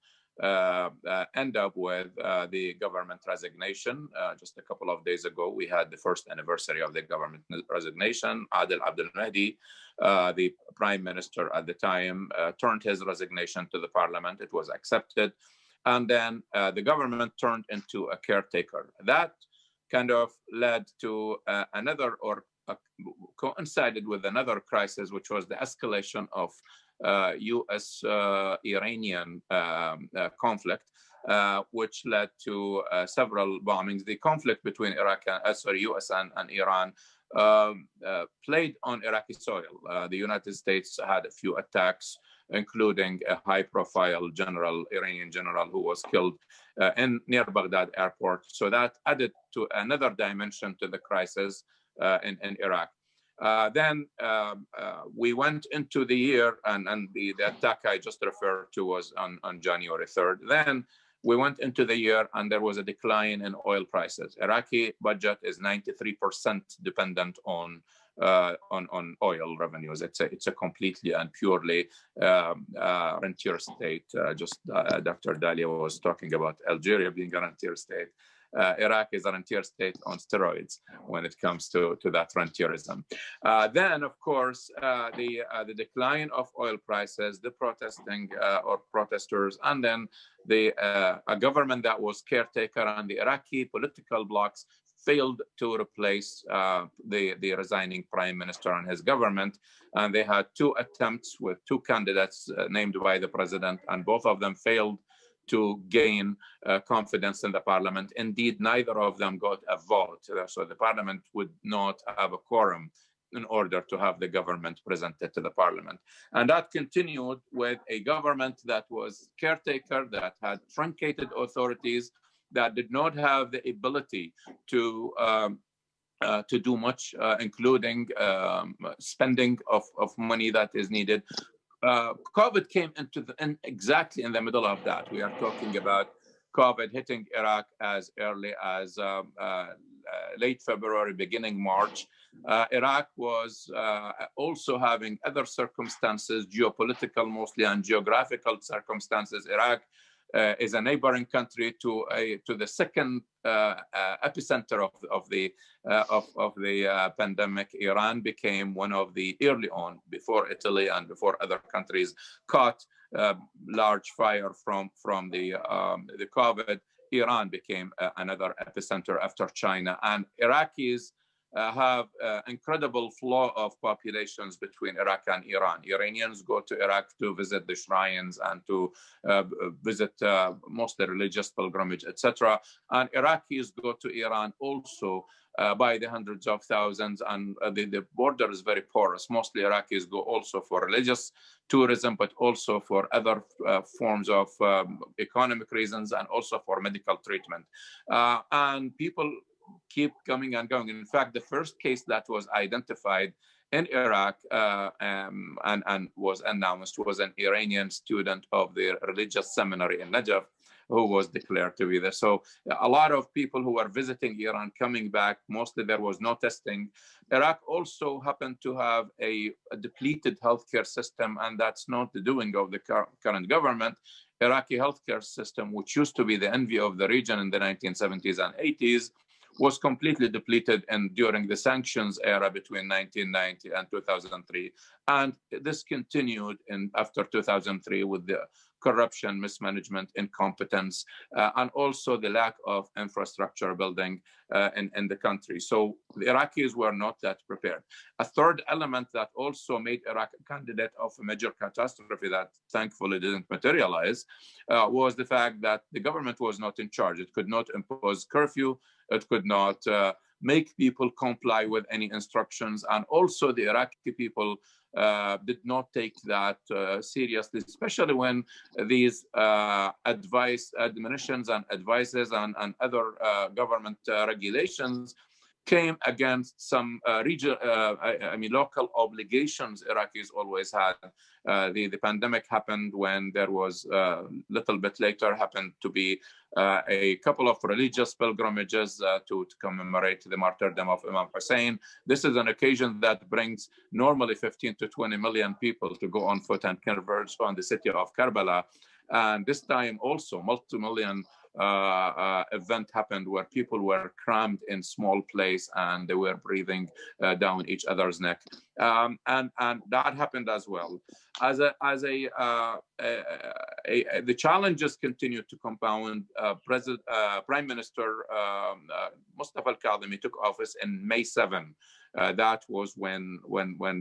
end up with the government resignation. Just a couple of days ago, we had the first anniversary of the government resignation. Adel Abdel Mahdi, the prime minister at the time, turned his resignation to the parliament. It was accepted. And then the government turned into a caretaker. That kind of led to coincided with another crisis, which was the escalation of U.S.-Iranian conflict, which led to several bombings. The conflict between U.S. and Iran played on Iraqi soil. The United States had a few attacks, including a high-profile Iranian general who was killed near Baghdad airport. So that added to another dimension to the crisis in Iraq. Then we went into the year, and the attack I just referred to was on January 3rd. Then we went into the year, and there was a decline in oil prices. Iraqi budget is 93% dependent on oil revenues. It's a completely and purely rentier state. Dr. Dalia was talking about Algeria being a rentier state. Iraq is a rentier state on steroids when it comes to that rentierism. Then, of course, the decline of oil prices, the protesting or protesters, and then a government that was caretaker, and the Iraqi political blocs failed to replace the resigning prime minister and his government. And they had two attempts with two candidates named by the president, and both of them failed to gain confidence in the parliament. Indeed, neither of them got a vote. So the parliament would not have a quorum in order to have the government presented to the parliament. And that continued with a government that was caretaker, that had truncated authorities, that did not have the ability to do much, including spending of money that is needed. COVID came exactly in the middle of that. We are talking about COVID hitting Iraq as early as late February, beginning March. Iraq was also having other circumstances, geopolitical mostly, and geographical circumstances. Iraq is a neighboring country to the second epicenter of the pandemic. Iran became one of the early on, before Italy and before other countries caught large fire from the COVID. Iran became another epicenter after China, and Iraqis have incredible flow of populations between Iraq and Iran. Iranians go to Iraq to visit the shrines and to visit mostly religious pilgrimage, etc. And Iraqis go to Iran also by the hundreds of thousands, and the border is very porous. Mostly Iraqis go also for religious tourism, but also for other forms of economic reasons, and also for medical treatment. And people keep coming and going. In fact, the first case that was identified in Iraq and was announced was an Iranian student of the religious seminary in Najaf who was declared to be there. So a lot of people who were visiting Iran coming back, mostly there was no testing. Iraq also happened to have a depleted healthcare system, and that's not the doing of the current government. Iraqi healthcare system, which used to be the envy of the region in the 1970s and 80s, was completely depleted during the sanctions era between 1990 and 2003. And this continued after 2003 with the corruption, mismanagement, incompetence, and also the lack of infrastructure building in the country. So the Iraqis were not that prepared. A third element that also made Iraq a candidate of a major catastrophe that thankfully didn't materialize was the fact that the government was not in charge. It could not impose curfew. It could not make people comply with any instructions. And also the Iraqi people did not take that seriously, especially when these admonitions and advices and other government regulations came against some local obligations Iraqis always had. The pandemic happened when there was little bit later happened to be a couple of religious pilgrimages to commemorate the martyrdom of Imam Hussein. This is an occasion that brings normally 15 to 20 million people to go on foot and converge on the city of Karbala. And this time also multi-million event happened where people were crammed in small place and they were breathing down each other's neck, and that happened as well. The challenges continued to compound. Prime Minister Mustafa al-Kadhimi took office in May 7. That was when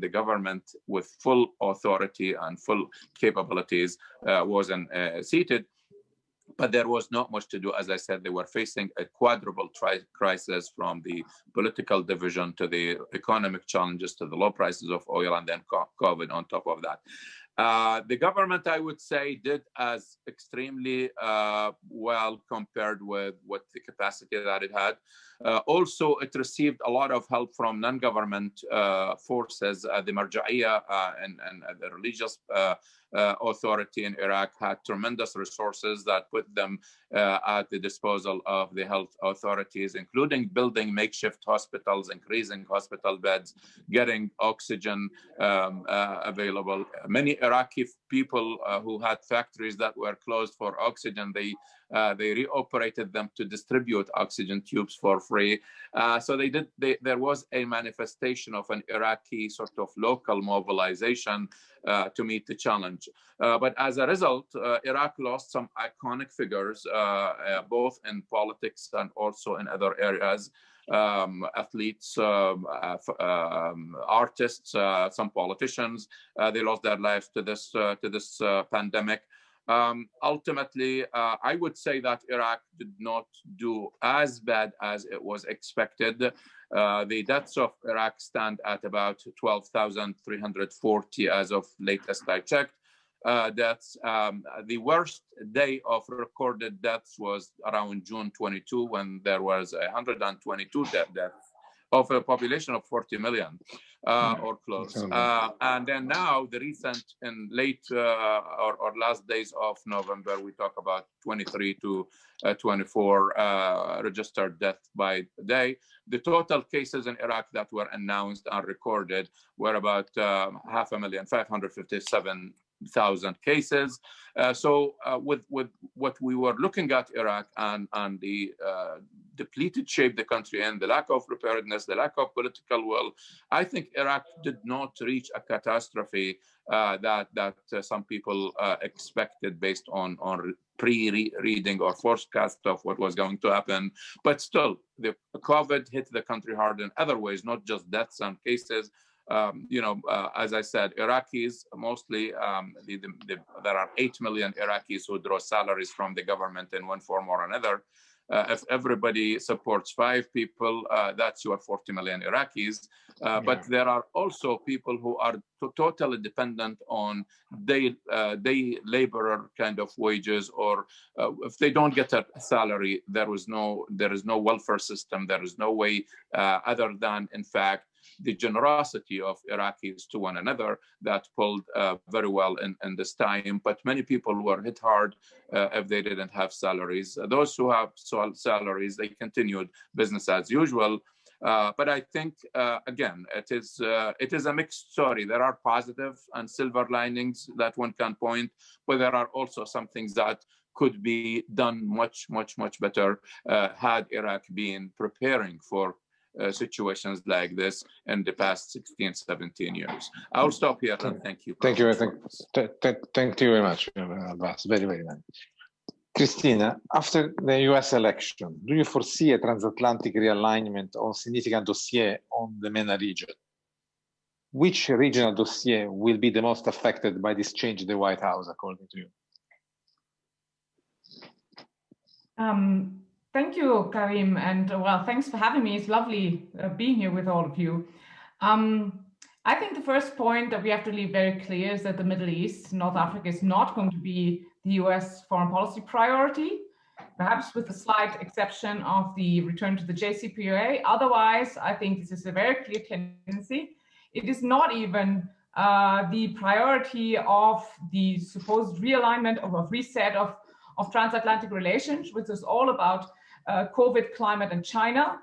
the government with full authority and full capabilities was seated. But there was not much to do. As I said, they were facing a quadruple crisis, from the political division to the economic challenges to the low prices of oil, and then COVID on top of that. The government, I would say, did as extremely well compared with what the capacity that it had. Also, it received a lot of help from non-government forces. The Marja'iyya and the religious authority in Iraq had tremendous resources that put them at the disposal of the health authorities, including building makeshift hospitals, increasing hospital beds, getting oxygen available. Many Iraqi people who had factories that were closed for oxygen, they reoperated them to distribute oxygen tubes for free. So there was a manifestation of an Iraqi sort of local mobilization to meet the challenge. But as a result, Iraq lost some iconic figures, both in politics and also in other areas. Athletes, artists, some politicians, they lost their lives to this pandemic. Ultimately, I would say that Iraq did not do as bad as it was expected. The deaths of Iraq stand at about 12,340 as of latest I checked. Deaths. The worst day of recorded deaths was around June 22, when there was 122 deaths of a population of 40 million or close. And then now the recent in late or last days of November, we talk about 23 to 24 registered deaths by day. The total cases in Iraq that were announced and recorded were about 557,000 cases. So with what we were looking at Iraq and the depleted shape the country in, the lack of preparedness, the lack of political will, I think Iraq did not reach a catastrophe that some people expected based on pre-reading or forecast of what was going to happen. But still, the COVID hit the country hard in other ways, not just deaths and cases. As I said, Iraqis mostly, there are 8 million Iraqis who draw salaries from the government in one form or another. If everybody supports 5 people, that's your 40 million Iraqis. But there are also people who are totally dependent on day laborer kind of wages, or if they don't get a salary, there is no welfare system. There is no way other than, in fact, the generosity of Iraqis to one another that pulled very well in this time. But many people were hit hard if they didn't have salaries. Those who have salaries, they continued business as usual. But I think, again, it is a mixed story. There are positive and silver linings that one can point, but there are also some things that could be done much, much, much better had Iraq been preparing for situations like this in the past 16, 17 years. I'll stop here and thank you. Thank you very much, Abbas. Very, very nice. Kristina, after the US election, do you foresee a transatlantic realignment on significant dossier on the MENA region? Which regional dossier will be the most affected by this change in the White House, according to you? Thank you, Karim, and well, thanks for having me. It's lovely being here with all of you. I think the first point that we have to leave very clear is that the Middle East, North Africa, is not going to be the US foreign policy priority, perhaps with a slight exception of the return to the JCPOA. Otherwise, I think this is a very clear tendency. It is not even the priority of the supposed realignment or reset of transatlantic relations, which is all about COVID, climate, and China.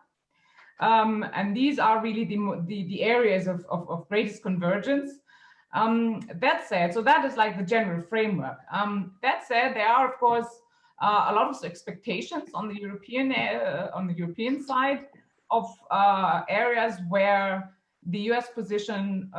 And these are really the areas of greatest convergence. That said, so that is like the general framework. That said, there are of course a lot of expectations on the European side of areas where the US position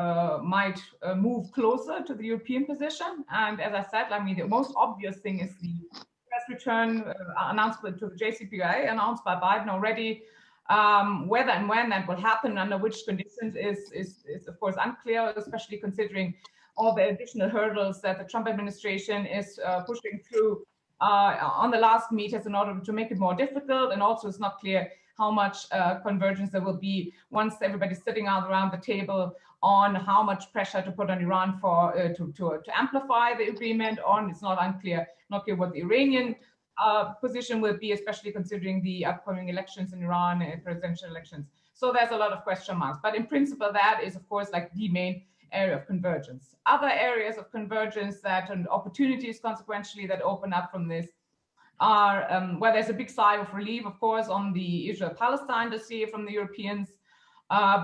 might move closer to the European position. And as I said, I mean, the most obvious thing is the US return announcement to the JCPOA announced by Biden already. Whether and when that will happen, under which conditions is of course unclear, especially considering all the additional hurdles that the Trump administration is pushing through on the last meetings in order to make it more difficult. And also it's not clear how much convergence there will be once everybody's sitting out around the table on how much pressure to put on Iran for to amplify the agreement on. It's not clear what the Iranian position will be, especially considering the upcoming elections in Iran and presidential elections. So there's a lot of question marks. But in principle, that is, of course, like the main area of convergence. Other areas of convergence that and opportunities consequentially that open up from this are where there's a big sigh of relief, of course, on the Israel-Palestine dossier from the Europeans,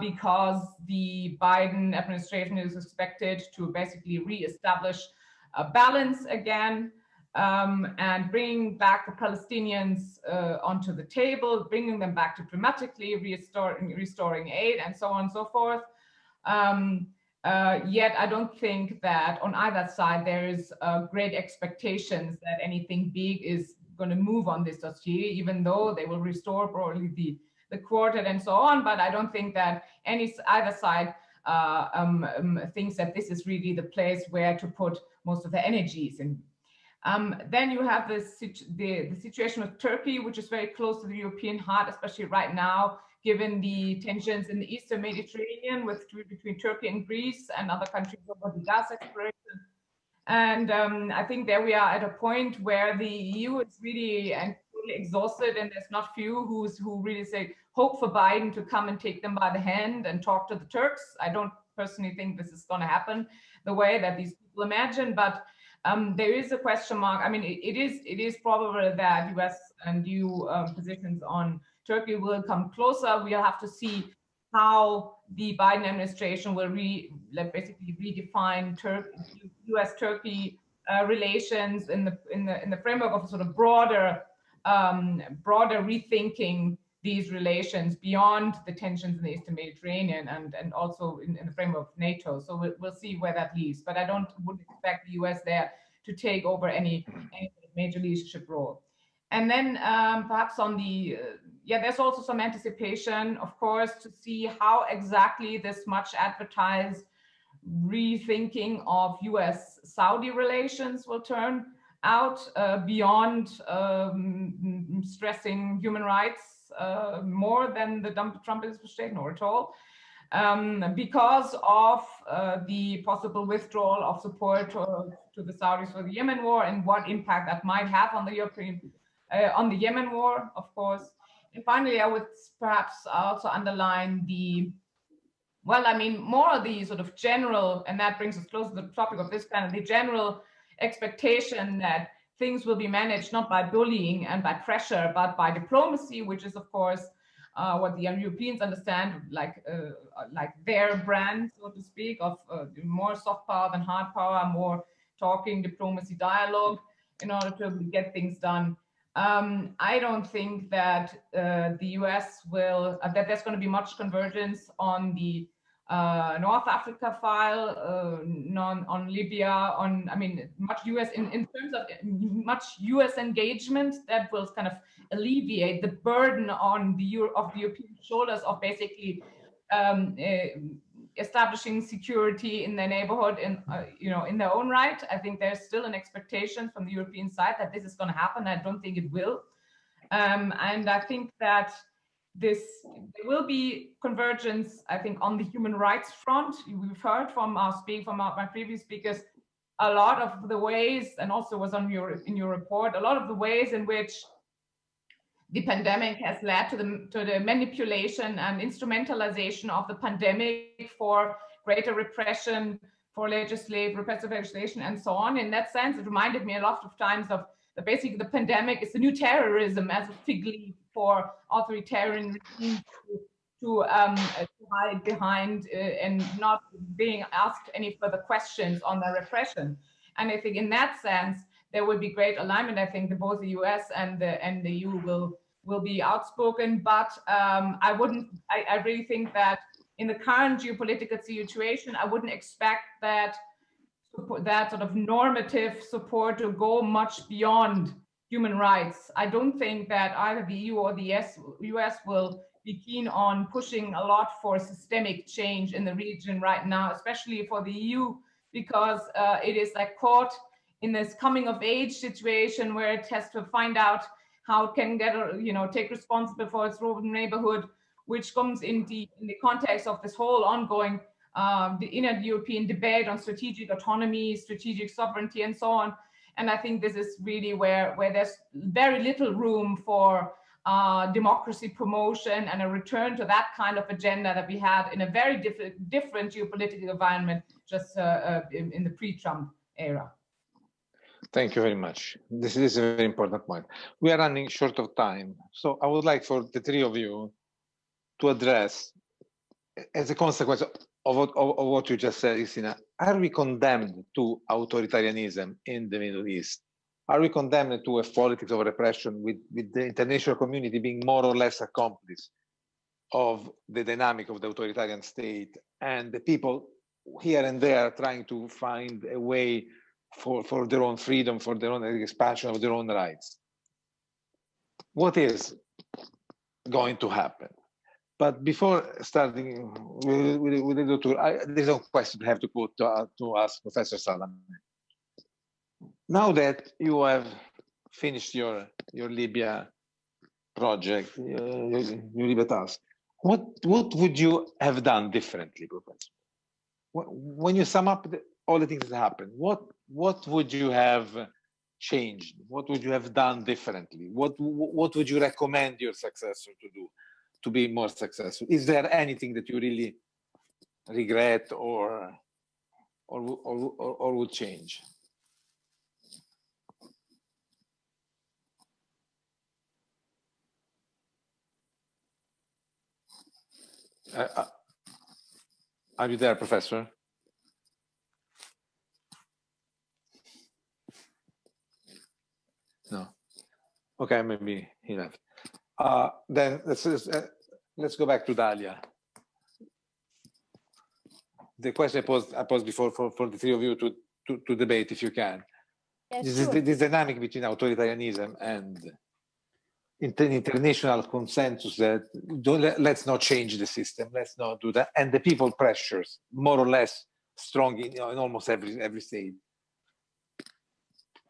because the Biden administration is expected to basically reestablish a balance again, and bringing back the Palestinians onto the table, bringing them back diplomatically, restoring aid, and so on and so forth. Yet I don't think that on either side there is great expectations that anything big is going to move on this dossier, even though they will restore probably the quartet and so on. But I don't think that either side thinks that this is really the place where to put most of the energies in. Then you have the situation with Turkey, which is very close to the European heart, especially right now, given the tensions in the Eastern Mediterranean between Turkey and Greece and other countries over the gas exploration. And I think there we are at a point where the EU is really and totally exhausted, and there's not few who really say hope for Biden to come and take them by the hand and talk to the Turks. I don't personally think this is going to happen the way that these people imagine, but there is a question mark. I mean, it is probable that US and EU positions on Turkey will come closer. We'll have to see how the Biden administration will basically redefine US-Turkey relations in the framework of a sort of broader rethinking these relations beyond the tensions in the Eastern Mediterranean and also in the framework of NATO. So we'll see where that leads. But I wouldn't expect the US there to take over any major leadership role. And then perhaps on the, there's also some anticipation, of course, to see how exactly this much advertised rethinking of US-Saudi relations will turn out beyond stressing human rights more than the Trump administration or at all, because of the possible withdrawal of support to the Saudis for the Yemen war and what impact that might have on the on the Yemen war, of course. And finally, I would perhaps also underline more of the sort of general, and that brings us closer to the topic of this panel, the general expectation that things will be managed not by bullying and by pressure, but by diplomacy, which is, of course, what the Europeans understand like their brand, so to speak, of more soft power than hard power, more talking, diplomacy, dialogue, in order to get things done. I don't think that the US will, that there's going to be much convergence on the North Africa file, on Libya, much US in terms of much US engagement that will kind of alleviate the burden on the European shoulders of basically establishing security in their neighborhood in their own right. I think there's still an expectation from the European side that this is going to happen. I don't think it will, and I think that there will be convergence, I think, on the human rights front. We've heard from my previous speakers, a lot of the ways, and also was in your report, a lot of the ways in which the pandemic has led to the manipulation and instrumentalization of the pandemic for greater repression, for repressive legislation, and so on. In that sense, it reminded me a lot of times of basically the pandemic is the new terrorism as a fig leaf for authoritarian regimes to hide behind and not being asked any further questions on the repression. And I think in that sense, there will be great alignment. I think both the US and the EU will be outspoken, but I really think that in the current geopolitical situation, I wouldn't expect that sort of normative support to go much beyond human rights. I don't think that either the EU or the US will be keen on pushing a lot for systemic change in the region right now, especially for the EU, because it is like caught in this coming of age situation where it has to find out how it can get, take responsibility for its own neighborhood, which comes in the context of this whole ongoing the inner European debate on strategic autonomy, strategic sovereignty, and so on. And I think this is really where there's very little room for democracy promotion and a return to that kind of agenda that we had in a very different geopolitical environment just in the pre-Trump era. Thank you very much. This is a very important point. We are running short of time. So I would like for the three of you to address, as a consequence of what you just said, Kristina, are we condemned to authoritarianism in the Middle East? Are we condemned to a politics of repression with the international community being more or less accomplice of the dynamic of the authoritarian state and the people here and there trying to find a way for their own freedom, for their own expansion of their own rights? What is going to happen? But before starting with the tour, there's a question I have to put to ask Professor Salamé. Now that you have finished your Libya project, your Libya task, what would you have done differently, Professor? When you sum up all the things that happened, what would you have changed? What would you have done differently? What would you recommend your successor to do to be more successful? Is there anything that you really regret or would change? Are you there, Professor? No. Okay, maybe he left. Then let's go back to Dalia. The question I posed before for the three of you to debate, if you can. Yes, This sure. is this dynamic between authoritarianism and international consensus that let's not change the system, let's not do that, and the people pressures more or less strong in almost every state,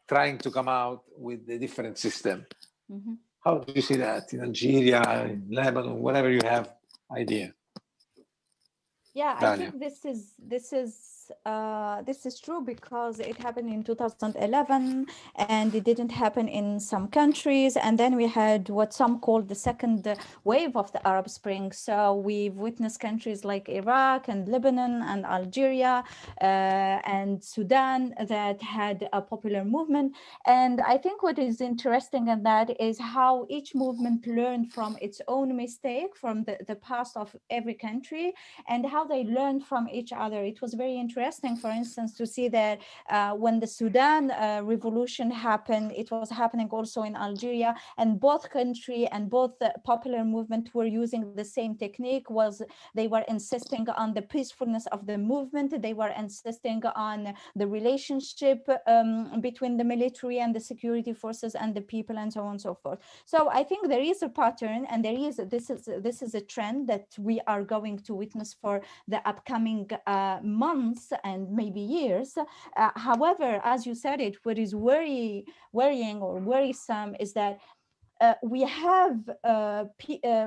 trying to come out with a different system. Mm-hmm. How do you see that in Algeria, in Lebanon, whatever you have idea? Yeah, Dalia. I think this is true because it happened in 2011 and it didn't happen in some countries. And then we had what some call the second wave of the Arab Spring. So we've witnessed countries like Iraq and Lebanon and Algeria and Sudan that had a popular movement. And I think what is interesting in that is how each movement learned from its own mistake, from the past of every country, and how they learned from each other. It was very interesting, for instance, to see that when the Sudan revolution happened, it was happening also in Algeria, and both country and both popular movement were using the same technique. They were insisting on the peacefulness of the movement. They were insisting on the relationship between the military and the security forces and the people, and so on and so forth. So I think there is a pattern, and this is a trend that we are going to witness for the upcoming months and maybe years. However, as you said it, what is worrying or worrisome is that we have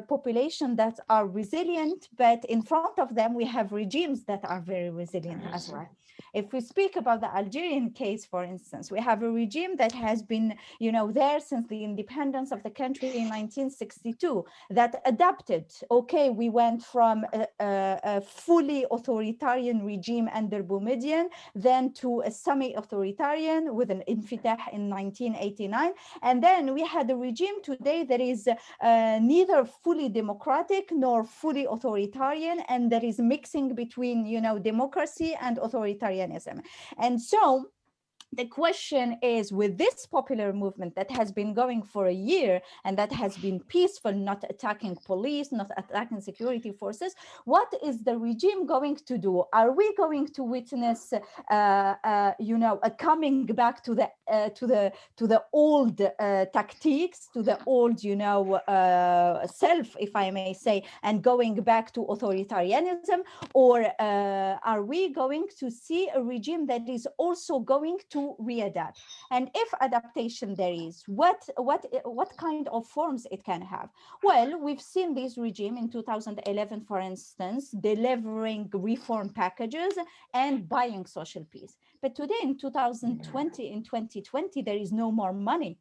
population that are resilient, but in front of them we have regimes that are very resilient as well. If we speak about the Algerian case, for instance, we have a regime that has been, there since the independence of the country in 1962, that adapted. Okay, we went from a fully authoritarian regime under Boumediene, then to a semi-authoritarian with an infitah in 1989. And then we had a regime today that is neither fully democratic nor fully authoritarian, and that is mixing between, democracy and authoritarianism. And so the question is, with this popular movement that has been going for a year and that has been peaceful, not attacking police, not attacking security forces, what is the regime going to do? Are we going to witness, a coming back to the old tactics, to the old, self, if I may say, and going back to authoritarianism, or are we going to see a regime that is also going to readapt? And if adaptation there is, what kind of forms it can have? Well, we've seen this regime in 2011, for instance, delivering reform packages and buying social peace. But today in 2020, there is no more money.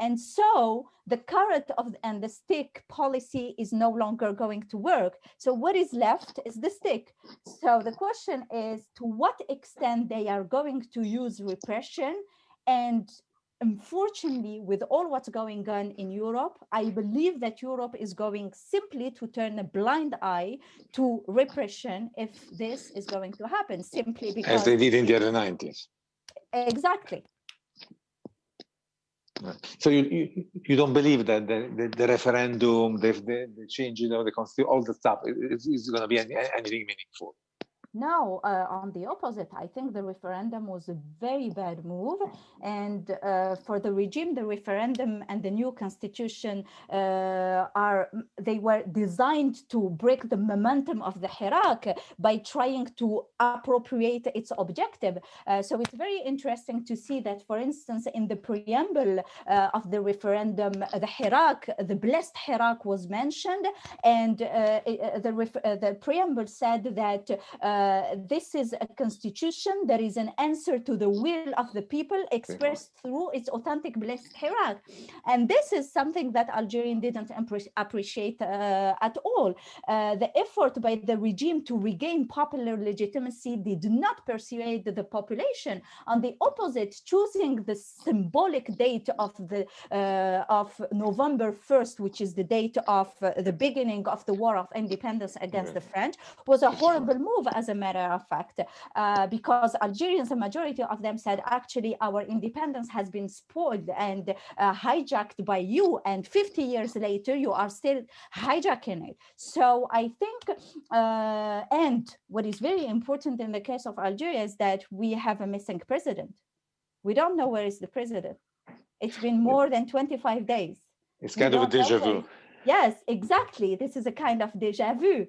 And so the carrot and the stick policy is no longer going to work. So what is left is the stick. So the question is, to what extent they are going to use repression? And unfortunately, with all what's going on in Europe, I believe that Europe is going simply to turn a blind eye to repression if this is going to happen, simply because— As they did in the early 90s. Exactly. So you don't believe that the referendum, the changing of the constitution, all the stuff is going to be anything meaningful? No, on the opposite, I think the referendum was a very bad move. And for the regime, the referendum and the new constitution they were designed to break the momentum of the Hirak by trying to appropriate its objective. So it's very interesting to see that, for instance, in the preamble of the referendum, the Hirak, the blessed Hirak was mentioned. And the preamble said that this is a constitution that is an answer to the will of the people expressed through its authentic blessed Hirak. And this is something that Algerians didn't appreciate at all. The effort by the regime to regain popular legitimacy did not persuade the population. On the opposite, choosing the symbolic date of November 1st, which is the date of the beginning of the War of Independence against the French, was a horrible move, as a matter of fact, because Algerians, a majority of them said, actually, our independence has been spoiled and hijacked by you, and 50 years later, you are still hijacking it. So I think, and what is very important in the case of Algeria is that we have a missing president. We don't know where is the president. It's been more than 25 days. It's kind of a deja vu. Yes, exactly. This is a kind of deja vu.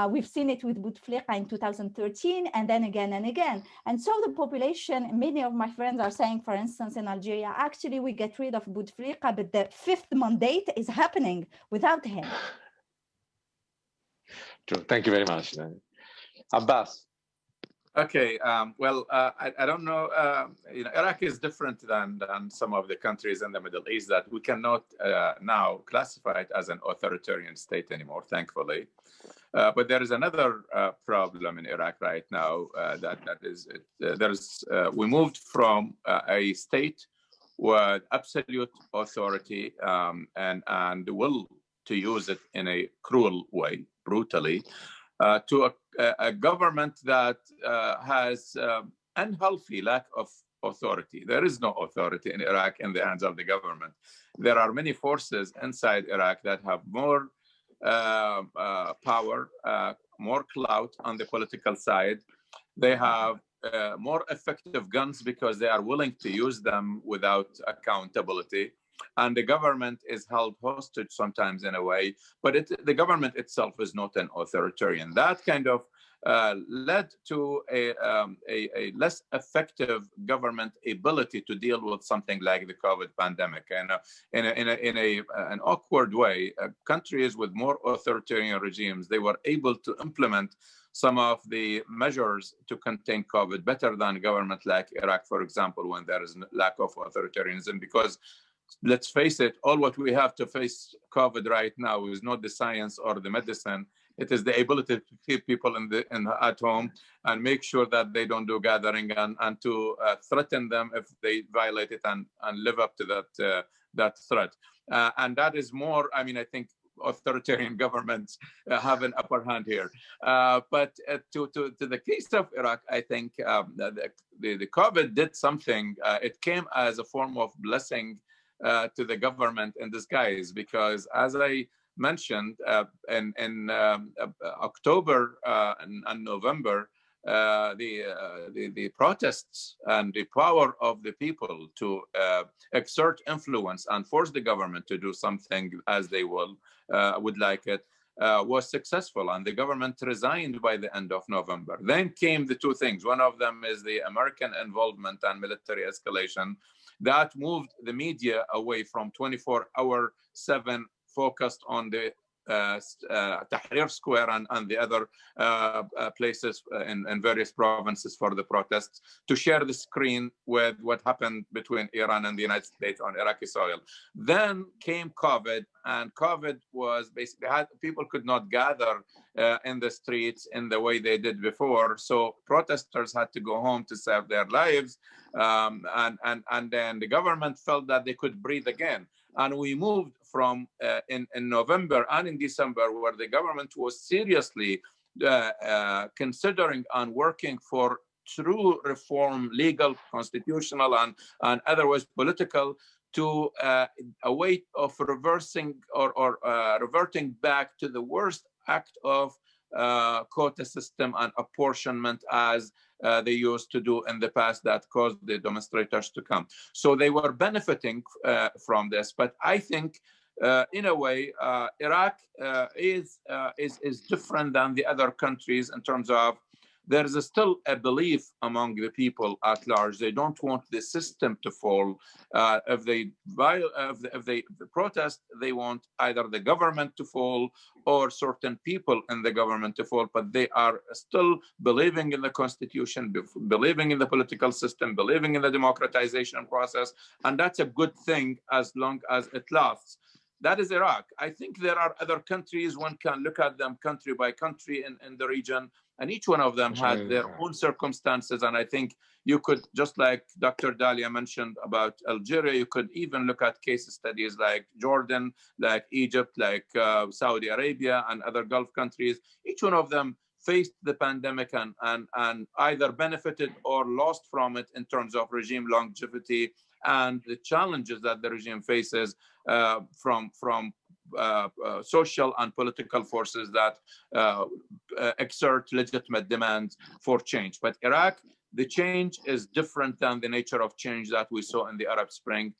We've seen it with Bouteflika in 2013, and then again and again. And so the population, many of my friends are saying, for instance, in Algeria, actually, we get rid of Bouteflika, but the fifth mandate is happening without him. True. Thank you very much. Abbas. Okay, well, I don't know, Iraq is different than some of the countries in the Middle East that we cannot now classify it as an authoritarian state anymore, thankfully. But there is another problem in Iraq right now, we moved from a state with absolute authority and will to use it in a cruel way, brutally, to a government that has unhealthy lack of authority. There is no authority in Iraq in the hands of the government. There are many forces inside Iraq that have more power, more clout on the political side. They have more effective guns because they are willing to use them without accountability. And the government is held hostage sometimes in a way, but the government itself is not an authoritarian. That kind of led to a less effective government ability to deal with something like the COVID pandemic. And in an awkward way, countries with more authoritarian regimes, they were able to implement some of the measures to contain COVID better than a government like Iraq, for example, when there is lack of authoritarianism. Because let's face it, all what we have to face COVID right now is not the science or the medicine. It is the ability to keep people at home and make sure that they don't do gathering, and to threaten them if they violate it, and live up to that threat. And that is more, I mean, I think authoritarian governments have an upper hand here. But to the case of Iraq, I think the COVID did something. It came as a form of blessing to the government in disguise, because as I mentioned, in October and November, the protests and the power of the people to exert influence and force the government to do something as they would like it was successful, and the government resigned by the end of November. Then came the two things. One of them is the American involvement and military escalation that moved the media away from 24/7 focused on the Tahrir Square and the other places in various provinces for the protests, to share the screen with what happened between Iran and the United States on Iraqi soil. Then came COVID, and COVID was basically, people could not gather in the streets in the way they did before. So protesters had to go home to save their lives. And then the government felt that they could breathe again. And we moved from in November and in December, where the government was seriously considering and working for true reform, legal, constitutional, and otherwise political, to a way of reversing or reverting back to the worst act of quota system and apportionment as they used to do in the past, that caused the demonstrators to come. So they were benefiting from this. But I think, in a way, Iraq is different than the other countries in terms of there is still a belief among the people at large. They don't want the system to fall. If they protest, they want either the government to fall or certain people in the government to fall. But they are still believing in the constitution, believing in the political system, believing in the democratization process. And that's a good thing as long as it lasts. That is Iraq. I think there are other countries, one can look at them country by country in the region, and each one of them had their own circumstances. And I think you could, just like Dr. Dalia mentioned about Algeria, you could even look at case studies like Jordan, like Egypt, like Saudi Arabia and other Gulf countries. Each one of them faced the pandemic and either benefited or lost from it in terms of regime longevity and the challenges that the regime faces from social and political forces that exert legitimate demands for change. But Iraq, the change is different than the nature of change that we saw in the Arab Spring,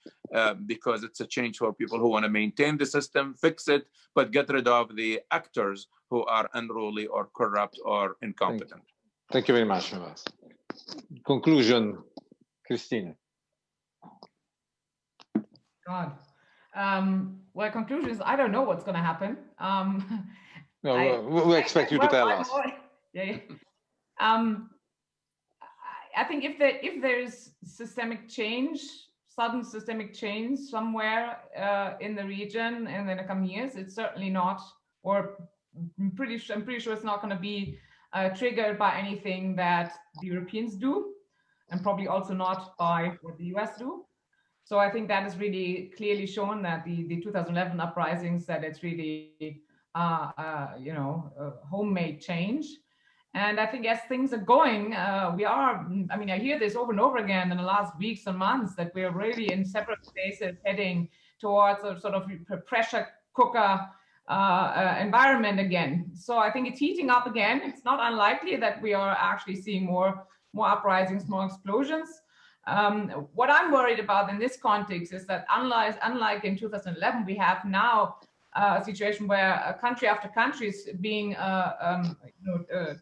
because it's a change for people who want to maintain the system, fix it, but get rid of the actors who are unruly or corrupt or incompetent. Thank you very much, Abbas. Conclusion, Kristina. God. Well, conclusion is I don't know what's going to happen. We expect you to tell us. I think if there's systemic change, sudden systemic change somewhere in the region in the coming years, it's certainly not, or I'm pretty sure it's not going to be triggered by anything that the Europeans do, and probably also not by what the US do. So I think that is really clearly shown that the 2011 uprisings, that it's really homemade change. And I think as things are going, I hear this over and over again in the last weeks and months, that we're really in separate spaces heading towards a sort of pressure cooker environment again. So I think it's heating up again. It's not unlikely that we are actually seeing more uprisings, more explosions. What I'm worried about in this context is that unlike in 2011, we have now a situation where country after country is being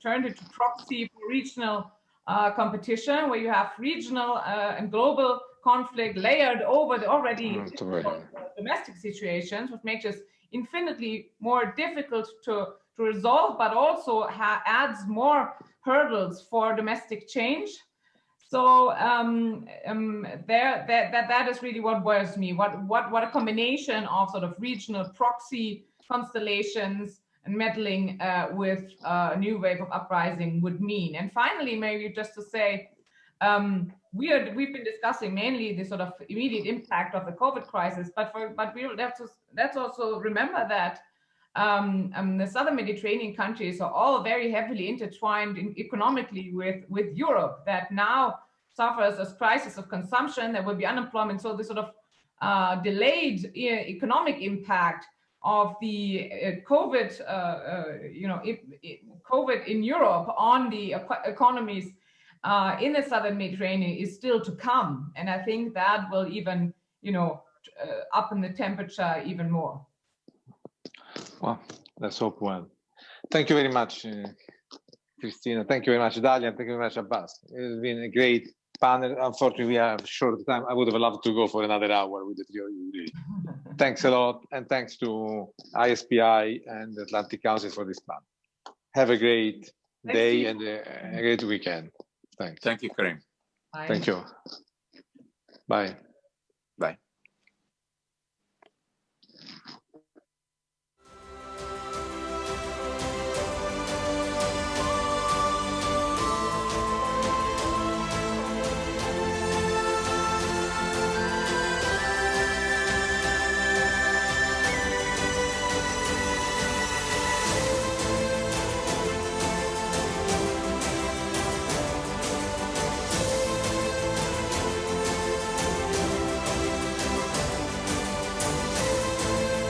turned into proxy for regional competition, where you have regional and global conflict layered over the already domestic situations, which makes it infinitely more difficult to resolve, but also adds more hurdles for domestic change. So that is really what worries me. What a combination of sort of regional proxy constellations and meddling with a new wave of uprising would mean. And finally, maybe just to say, we've been discussing mainly the sort of immediate impact of the COVID crisis, but let's also remember that the southern Mediterranean countries are all very heavily intertwined economically with Europe, that now suffers a crisis of consumption. There will be unemployment. So the sort of delayed economic impact of the COVID, COVID in Europe on the economies in the southern Mediterranean is still to come, and I think that will even, up in the temperature even more. Well, let's hope well. Thank you very much, Kristina. Thank you very much, Dalia. Thank you very much, Abbas. It's been a great panel. Unfortunately, we have short time. I would have loved to go for another hour with the three of you. Really. Thanks a lot, and thanks to ISPI and the Atlantic Council for this panel. Have a great day and a great weekend. Thanks. Thank you, Karim. Bye. Thank you. Bye.